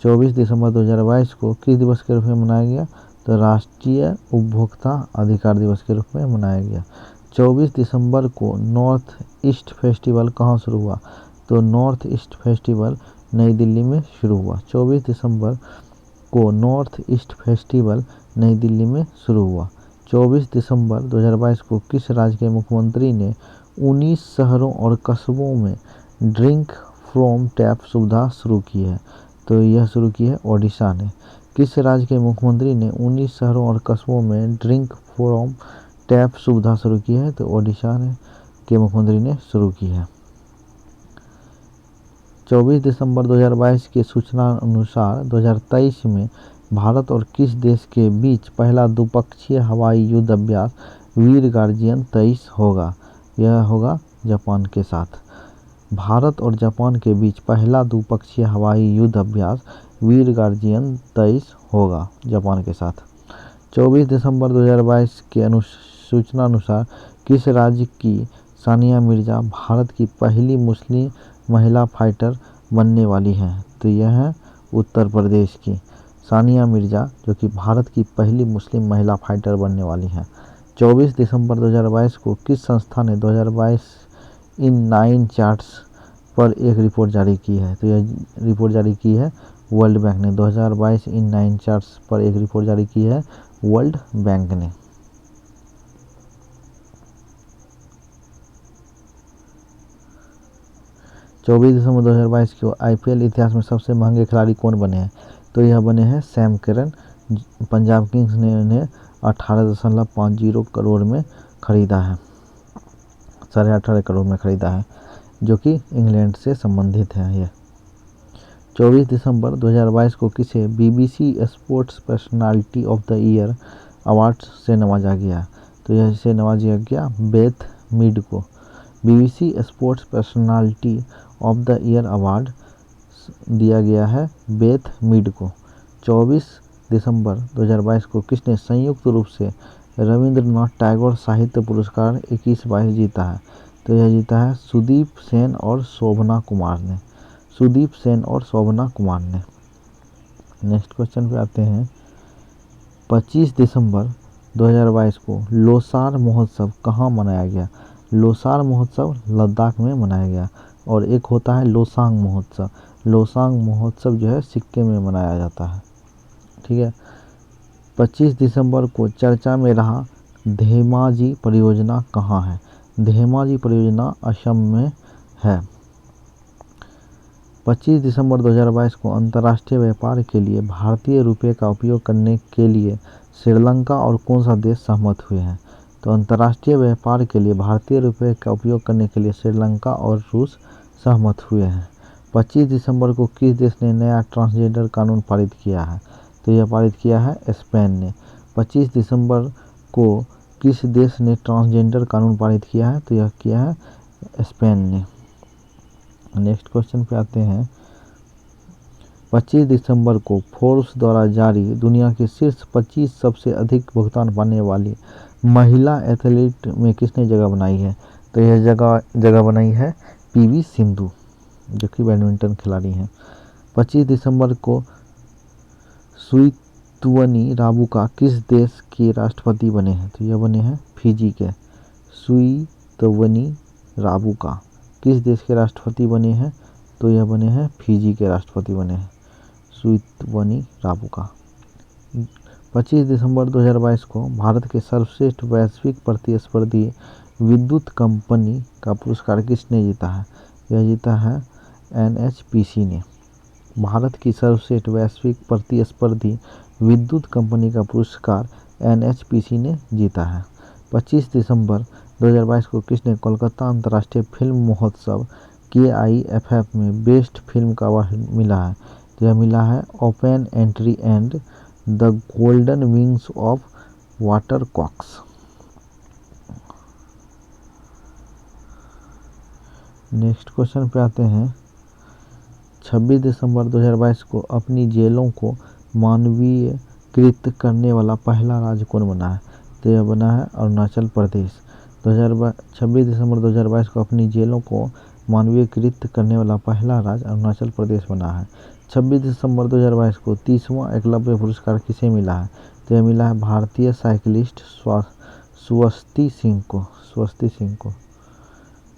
24 दिसंबर 2022 को किस दिवस के रूप में मनाया गया? तो राष्ट्रीय उपभोक्ता अधिकार दिवस के रूप में मनाया गया। 24 दिसंबर को नॉर्थ ईस्ट फेस्टिवल कहाँ शुरू हुआ? तो नॉर्थ ईस्ट फेस्टिवल नई दिल्ली में शुरू हुआ। 24 दिसंबर को नॉर्थ ईस्ट फेस्टिवल नई दिल्ली में शुरू हुआ। 24 दिसंबर 2022 को किस राज्य के मुख्यमंत्री ने 19 शहरों और कस्बों में ड्रिंक फ्रॉम टैप सुविधा शुरू की है? तो यह शुरू की है ओडिशा ने। किस राज्य के मुख्यमंत्री ने 19 शहरों और कस्बों में ड्रिंक फ्रॉम टैप सुविधा शुरू की है? तो ओडिशा ने के मुख्यमंत्री ने शुरू की है। 24 दिसंबर 2022 के सूचना अनुसार 2023 में भारत और किस देश के बीच पहला द्विपक्षीय हवाई युद्ध अभ्यास वीर गार्जियन 23 होगा? यह होगा जापान के साथ। भारत और जापान के बीच पहला द्विपक्षीय हवाई युद्ध अभ्यास वीर गार्जियन 23 होगा जापान के साथ। 24 दिसंबर 2022 के सूचना अनुसार किस राज्य की सानिया मिर्जा भारत की पहली मुस्लिम महिला फाइटर बनने वाली हैं? तो यह है उत्तर प्रदेश की सानिया मिर्जा, जो कि भारत की पहली मुस्लिम महिला फाइटर बनने वाली हैं। 24 दिसंबर 2022 को किस संस्था ने 2022 इन 9 चार्ट्स पर एक रिपोर्ट जारी की है? तो यह रिपोर्ट जारी की है वर्ल्ड बैंक ने। 2022 इन 9 चार्ट्स पर एक रिपोर्ट जारी की है वर्ल्ड बैंक ने। चौबीस दिसंबर 2022 को आईपीएल इतिहास में सबसे महंगे खिलाड़ी कौन बने हैं? तो यह बने हैं सैम करन। पंजाब किंग्स ने उन्हें 18.50 करोड़ में खरीदा है, 18.5 करोड़ में खरीदा है, जो कि इंग्लैंड से संबंधित है। यह 24 दिसंबर 2022 को किसे BBC sports personality of the year award से नवाजा गया? तो यह इसे नवाजा गया बेथ मीड को। BBC sports personality of the year award दिया गया है बेथ मीड को। 24 दिसंबर 2022 को किसने संयुक्त रूप से रविंद्रनाथ टैगोर साहित्य पुरस्कार 21-22 जीता है? तो यह जीता है सुदीप सेन और शोभना कुमार ने। सुदीप सेन और शोभना कुमार ने। नेक्स्ट क्वेश्चन पे आते हैं। 25 दिसंबर 2022 को लोसार महोत्सव कहाँ मनाया गया? लोसार महोत्सव लद्दाख में मनाया गया। और एक होता है लोसांग महोत्सव। लोसांग महोत्सव जो है सिक्किम में मनाया जाता है। ठीक है। 25 दिसंबर को चर्चा में रहा धेमाजी परियोजना कहाँ है? धेमाजी परियोजना असम में है। 25 दिसंबर 2022 को अंतर्राष्ट्रीय व्यापार के लिए भारतीय रुपये का उपयोग करने के लिए श्रीलंका और कौन सा देश सहमत हुए हैं? तो अंतर्राष्ट्रीय व्यापार के लिए भारतीय रुपये का उपयोग करने के लिए श्रीलंका और रूस सहमत हुए हैं। 25 दिसंबर को किस देश ने नया ट्रांसजेंडर कानून पारित किया है? तो यह पारित किया है स्पेन ने। 25 दिसंबर को किस देश ने ट्रांसजेंडर कानून पारित किया है? तो यह किया है स्पेन ने। नेक्स्ट क्वेश्चन पे आते हैं। 25 दिसंबर को फोर्ब्स द्वारा जारी दुनिया के शीर्ष 25 सबसे अधिक भुगतान पाने वाली महिला एथलीट में किसने जगह बनाई है? तो यह जगह बनाई है पीवी सिंधु, जो कि बैडमिंटन खिलाड़ी हैं। 25 दिसंबर को सुइतवनी राबुका किस देश के राष्ट्रपति बने हैं? तो यह बने हैं फिजी के। सुइतवनी राबुका किस देश के राष्ट्रपति बने हैं? तो यह बने हैं फिजी के राष्ट्रपति बने हैं सुइतवनी राबुका। 25 दिसंबर 2022 को भारत के सर्वश्रेष्ठ वैश्विक प्रतिस्पर्धी विद्युत कंपनी का पुरस्कार किसने जीता है? यह जीता है एनएचपीसी ने। भारत की सर्वश्रेष्ठ वैश्विक प्रतिस्पर्धी विद्युत कंपनी का पुरस्कार एनएचपीसी ने जीता है। 25 दिसंबर 2022 को किसने कोलकाता अंतर्राष्ट्रीय फिल्म महोत्सव KIFF में बेस्ट फिल्म का अवार्ड मिला है? तो यह मिला है open entry and the golden wings of water cocks. Next question पे आते हैं। 26 दिसंबर 2022 को अपनी जेलों को मानवीयकृत करने वाला पहला राज्य कौन बना है? तो यह बना है अरुणाचल प्रदेश। 26 दिसंबर 2022 को अपनी जेलों को मानवीयकृत करने वाला पहला राज्य अरुणाचल प्रदेश बना है। 26 दिसंबर 2022 को 30वां एकलव्य पुरस्कार किसे मिला है? तो यह मिला है भारतीय साइकिलिस्ट स्वस्ति सिंह को।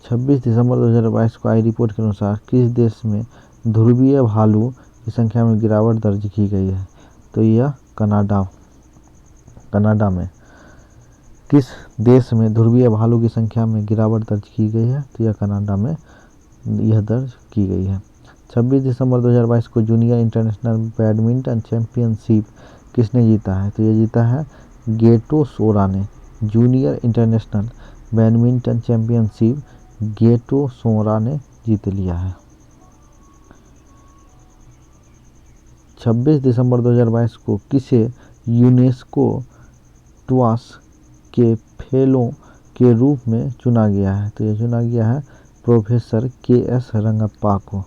26 दिसंबर 2022 को आई रिपोर्ट के अनुसार किस देश में ध्रुवीय भालू की संख्या में गिरावट दर्ज की गई है? तो यह कनाडा में। किस देश में ध्रुवीय भालू की संख्या में गिरावट दर्ज की गई है? तो यह कनाडा में यह दर्ज की गई है। 26 दिसंबर 2022 को जूनियर इंटरनेशनल बैडमिंटन चैंपियनशिप किसने जीता है? तो यह जीता है गेटो सोरा ने। जूनियर इंटरनेशनल बैडमिंटन चैंपियनशिप गेटो सोरा ने जीत लिया है। 26 दिसंबर 2022 को किसे यूनेस्को ट्वास के फेलो के रूप में चुना गया है? तो यह चुना गया है प्रोफेसर KS रंगप्पा को।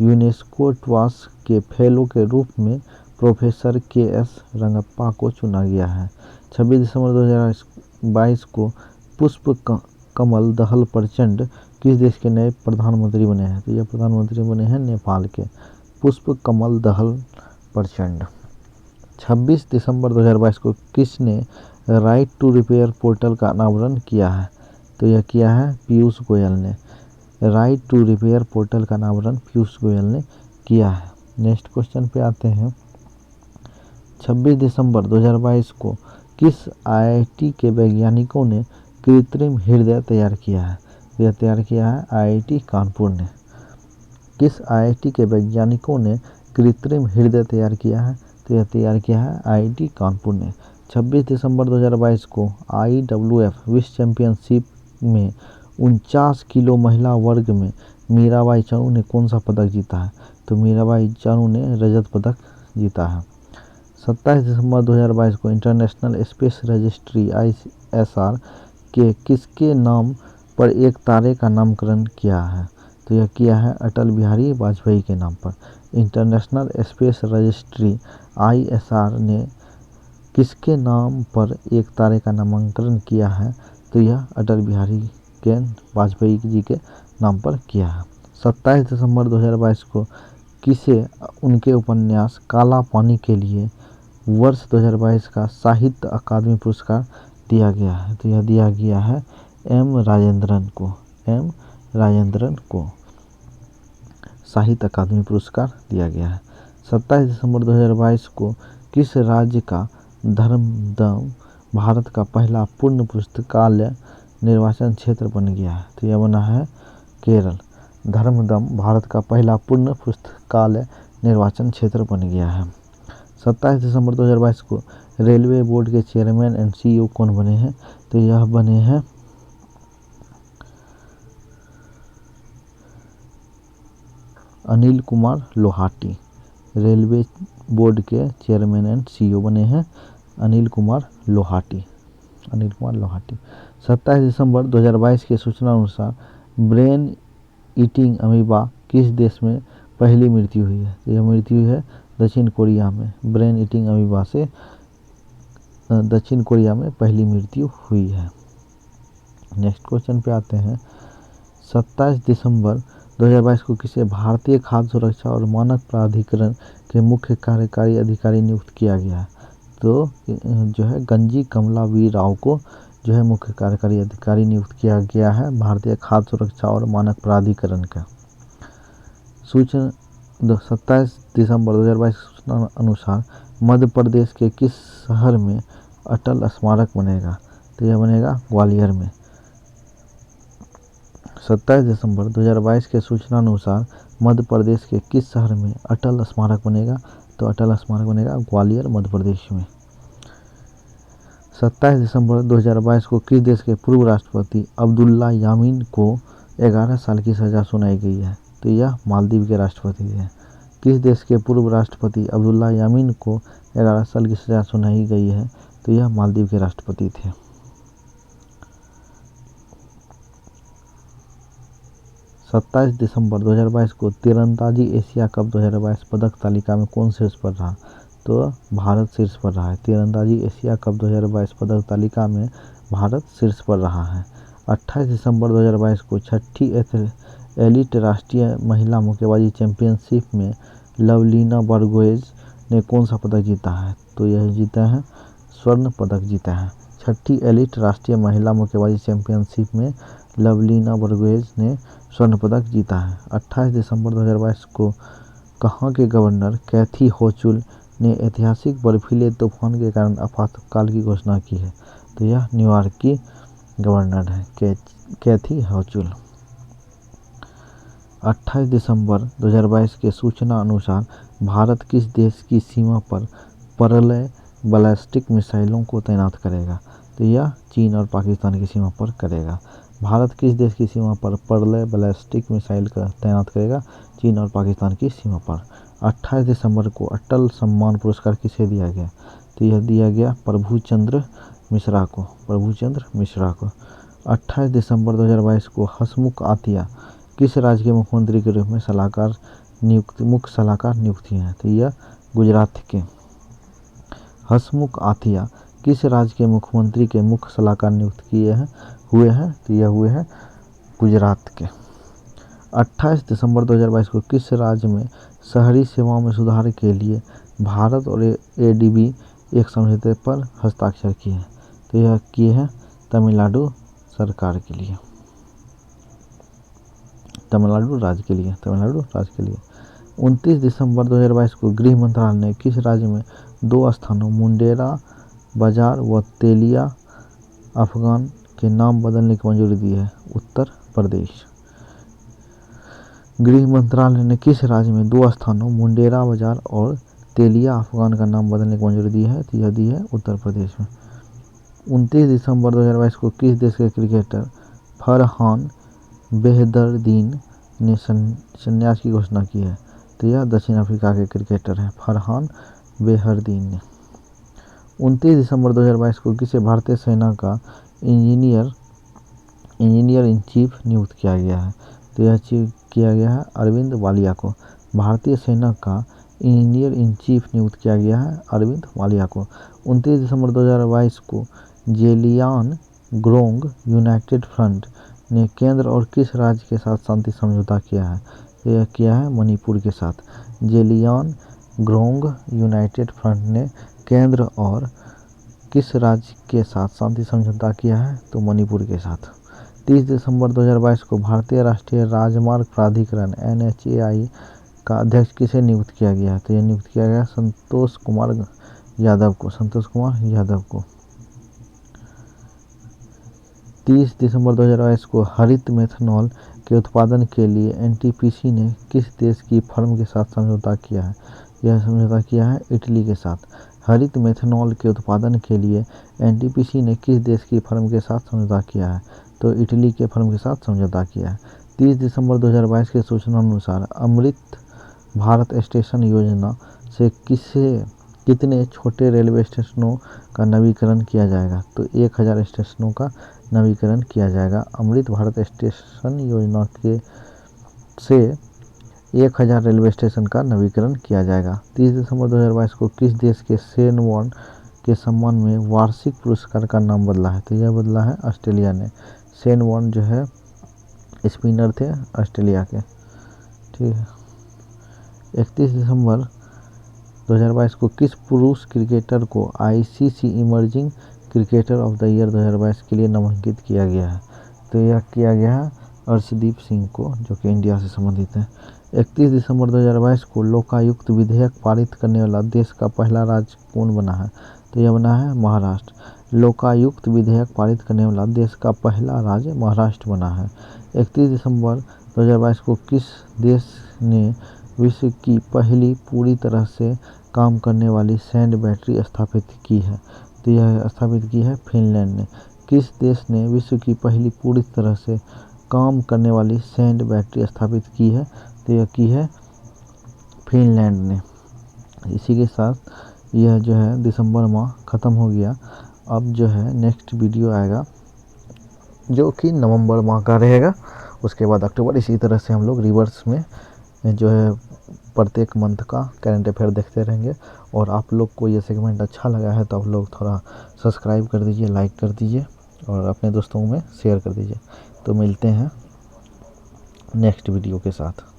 यूनेस्को ट्वास के फेलो के रूप में प्रोफेसर KS रंगप्पा को चुना गया है। 26 दिसंबर 2022 को पुष्प कमल दहल प्रचंड किस देश के नए प्रधानमंत्री बने हैं? तो यह प्रधानमंत्री बने हैं नेपाल के पुष्प कमल दहल प्रचंड। 26 दिसंबर 2022 को किसने राइट टू रिपेयर पोर्टल का अनावरण किया है? तो यह किया है पीयूष गोयल ने। राइट टू रिपेयर पोर्टल का अनावरण पीयूष गोयल ने किया है। नेक्स्ट क्वेश्चन पे आते हैं। 26 दिसंबर 2022 को किस IIT के वैज्ञानिकों ने कृत्रिम हृदय तैयार किया है? यह तैयार किया है IIT कानपुर ने। किस IIT के वैज्ञानिकों ने कृत्रिम हृदय तैयार किया है? तो यह तैयार किया है IIT कानपुर ने। 26 दिसंबर 2022 को IWF विश्व चैंपियनशिप में 49 किलो महिला वर्ग में मीराबाई चानू ने कौन सा पदक जीता है? तो मीराबाई चानू ने रजत पदक जीता है। 27 दिसंबर 2022 को इंटरनेशनल स्पेस रजिस्ट्री ISR के किसके नाम पर एक तारे का नामकरण किया है? तो यह किया है अटल बिहारी वाजपेयी के नाम पर। इंटरनेशनल स्पेस रजिस्ट्री ISR ने किसके नाम पर एक तारे का नामकरण किया है? तो यह अटल बिहारी के वाजपेयी जी के नाम पर किया है। 27 दिसंबर 2022 को किसे उनके उपन्यास काला पानी के लिए वर्ष 2022 का साहित्य अकादमी पुरस्कार दिया गया है? तो यह दिया गया है M राजेंद्रन को साहित्य अकादमी पुरस्कार दिया गया है। 27 दिसंबर 2022 को किस राज्य का धर्मदम भारत का पहला पूर्ण पुस्तकालय निर्वाचन क्षेत्र बन गया है? तो यह बना है केरल। धर्मदम भारत का पहला पूर्ण पुस्तकालय निर्वाचन क्षेत्र बन गया है। 27 दिसंबर 2022 को रेलवे बोर्ड के चेयरमैन एंड CEO कौन बने हैं? तो यह बने हैं अनिल कुमार लोहाटी। रेलवे बोर्ड के चेयरमैन एंड CEO बने हैं अनिल कुमार लोहाटी। 27 दिसंबर 2022 के सूचना अनुसार ब्रेन ईटिंग अमीबा किस देश में पहली मृत्यु हुई है? तो यह मृत्यु है दक्षिण कोरिया में। ब्रेन ईटिंग अमीबा से दक्षिण कोरिया में पहली मृत्यु हुई है। नेक्स्ट क्वेश्चन पे आते हैं। 27 दिसंबर 2022 को किसे भारतीय खाद्य सुरक्षा और मानक प्राधिकरण के मुख्य कार्यकारी अधिकारी नियुक्त किया गया है? तो जो है गंजी कमला वी राव को जो है मुख्य कार्यकारी अधिकारी नियुक्त किया गया है भारतीय खाद्य सुरक्षा और मानक प्राधिकरण का। सूचना 27 दिसंबर 2022 सूचना अनुसार मध्य प्रदेश के किस शहर में अटल स्मारक बनेगा? तो यह बनेगा ग्वालियर में। 27 दिसंबर 2022 के सूचना अनुसार मध्य प्रदेश के किस शहर में अटल स्मारक बनेगा? तो अटल स्मारक बनेगा ग्वालियर मध्य प्रदेश में। 27 दिसंबर 2022 को किस देश के पूर्व राष्ट्रपति अब्दुल्ला यामीन को 11 साल की सज़ा सुनाई गई है? तो यह मालदीव के राष्ट्रपति हैं। किस देश के पूर्व राष्ट्रपति अब्दुल्ला यामीन को 11 साल की सज़ा सुनाई गई है? तो यह मालदीव के राष्ट्रपति थे। 27 दिसंबर 2022 को तीरंदाजी एशिया कप 2022 पदक तालिका में कौन शीर्ष पर रहा? तो भारत शीर्ष पर रहा है। तीरंदाजी एशिया कप 2022 पदक तालिका में भारत शीर्ष पर रहा है। 28 दिसंबर 2022 को छठी एलीट राष्ट्रीय महिला मुक्केबाजी चैंपियनशिप में लवलीना बरगोएज ने कौन सा पदक जीता है? तो यह जीता है स्वर्ण पदक जीता है। छठी एलीट राष्ट्रीय महिला मुक्केबाजी चैंपियनशिप में लवलीना बरगोएज ने स्वर्ण पदक जीता है। 28 दिसंबर 2022 को कहाँ के गवर्नर कैथी होचुल ने ऐतिहासिक बर्फीले तूफान के कारण आपातकाल की घोषणा की है? तो यह न्यूयॉर्क की गवर्नर है कैथी होचुल। 28 दिसंबर 2022 के सूचना अनुसार भारत किस देश की सीमा पर परलय बैलिस्टिक मिसाइलों को तैनात करेगा? तो यह चीन और पाकिस्तान की सीमा पर करेगा। भारत किस देश की सीमा पर परलय बैलिस्टिक मिसाइल का तैनात करेगा? चीन और पाकिस्तान की सीमा पर। 28 दिसंबर को अटल सम्मान पुरस्कार किसे दिया गया? तो यह दिया गया प्रभुचंद्र मिश्रा को। 28 दिसंबर 2022 को हसमुख आतिया किस राज्य के मुख्यमंत्री के रूप में मुख्य सलाहकार नियुक्त हुए हैं? तो यह गुजरात के। हसमुख आतिया किस राज्य के मुख्यमंत्री के मुख्य सलाहकार नियुक्त हुए हैं? तो यह हुए हैं गुजरात के। 28 दिसंबर 2022 को किस राज्य में शहरी सेवाओं में सुधार के लिए भारत और एडीबी एक समझौते पर हस्ताक्षर किए हैं? तो यह किए हैं तमिलनाडु सरकार के लिए, तमिलनाडु राज्य के लिए। 29 दिसंबर 2022 को गृह मंत्रालय ने किस राज्य में 2 स्थानों मुंडेरा बाजार व तेलिया अफगान के नाम बदलने की मंजूरी दी है? उत्तर प्रदेश। गृह मंत्रालय ने किस राज्य में 2 स्थानों मुंडेरा बाजार और तेलिया अफगान का नाम बदलने की मंजूरी दी है? तो यह दी है उत्तर प्रदेश में। 29 दिसंबर 2022 को किस देश के क्रिकेटर फरहान बेहदरदीन ने संन्यास की घोषणा की है? तो यह दक्षिण अफ्रीका के क्रिकेटर हैं फरहान बेहरदीन ने। 29 दिसंबर 2022 को किसे भारतीय सेना का इंजीनियर इन चीफ नियुक्त किया गया है? तो यह किया गया है अरविंद वालिया को। भारतीय सेना का इंजीनियर इन चीफ नियुक्त किया गया है अरविंद वालिया को। 29 दिसंबर 2022 को जेलियान ग्रोंग यूनाइटेड फ्रंट ने केंद्र और किस राज्य के साथ शांति समझौता किया है? यह किया है मणिपुर के साथ। जेलियान ग्रोंग यूनाइटेड फ्रंट ने केंद्र और किस राज्य के साथ शांति समझौता किया है? तो मणिपुर के साथ। 30 दिसंबर 2022 को भारतीय राष्ट्रीय राजमार्ग प्राधिकरण NHAI का अध्यक्ष किसे नियुक्त किया गया है? तो यह नियुक्त किया गया संतोष कुमार यादव को। 30 दिसंबर 2022 को हरित मेथनॉल के उत्पादन के लिए NTPC ने किस देश की फर्म के साथ समझौता किया है? यह समझौता किया है इटली के साथ। हरित मेथनॉल के उत्पादन के लिए NTPC ने किस देश की फर्म के साथ समझौता किया है? तो इटली के फर्म के साथ समझौता किया है। 30 दिसंबर 2022 के सूचना अनुसार अमृत भारत स्टेशन योजना से कितने छोटे रेलवे स्टेशनों का नवीकरण किया जाएगा? तो 1000 स्टेशनों का नवीकरण किया जाएगा अमृत भारत स्टेशन योजना से 1000 रेलवे स्टेशन का नवीकरण किया जाएगा। 30 दिसंबर 2022 को किस देश के शेन वॉर्न के सम्मान में वार्षिक पुरस्कार का नाम बदला है? तो यह बदला है ऑस्ट्रेलिया ने। शेन वॉर्न जो है स्पिनर थे ऑस्ट्रेलिया के। ठीक है। 31 दिसंबर 2022 को किस पुरुष क्रिकेटर को ICC emerging cricketer of the year 2022 के लिए नामांकित किया गया है? तो यह किया गया है अर्शदीप सिंह को, जो कि इंडिया से संबंधित है। 31 दिसंबर 2022 को लोकायुक्त विधेयक पारित करने वाला देश का पहला राज्य कौन बना है? तो यह बना है महाराष्ट्र। लोकायुक्त विधेयक पारित करने वाला देश का पहला राज्य महाराष्ट्र बना है। 31 दिसंबर 2022 को किस देश ने विश्व की पहली पूरी तरह से काम करने वाली सैंड बैटरी स्थापित की है? तो यह स्थापित की है फिनलैंड ने। किस देश ने विश्व की पहली पूरी तरह से काम करने वाली सैंड बैटरी स्थापित की है? तो यह की है फिनलैंड ने। इसी के साथ यह जो है दिसंबर माह ख़त्म हो गया। अब जो है नेक्स्ट वीडियो आएगा जो कि नवंबर माह का रहेगा, उसके बाद अक्टूबर। इसी तरह से हम लोग रिवर्स में जो है प्रत्येक मंथ का करंट अफेयर देखते रहेंगे। और आप लोग को ये सेगमेंट अच्छा लगा है तो आप लोग थोड़ा सब्सक्राइब कर दीजिए, लाइक कर दीजिए और अपने दोस्तों में शेयर कर दीजिए। तो मिलते हैं नेक्स्ट वीडियो के साथ।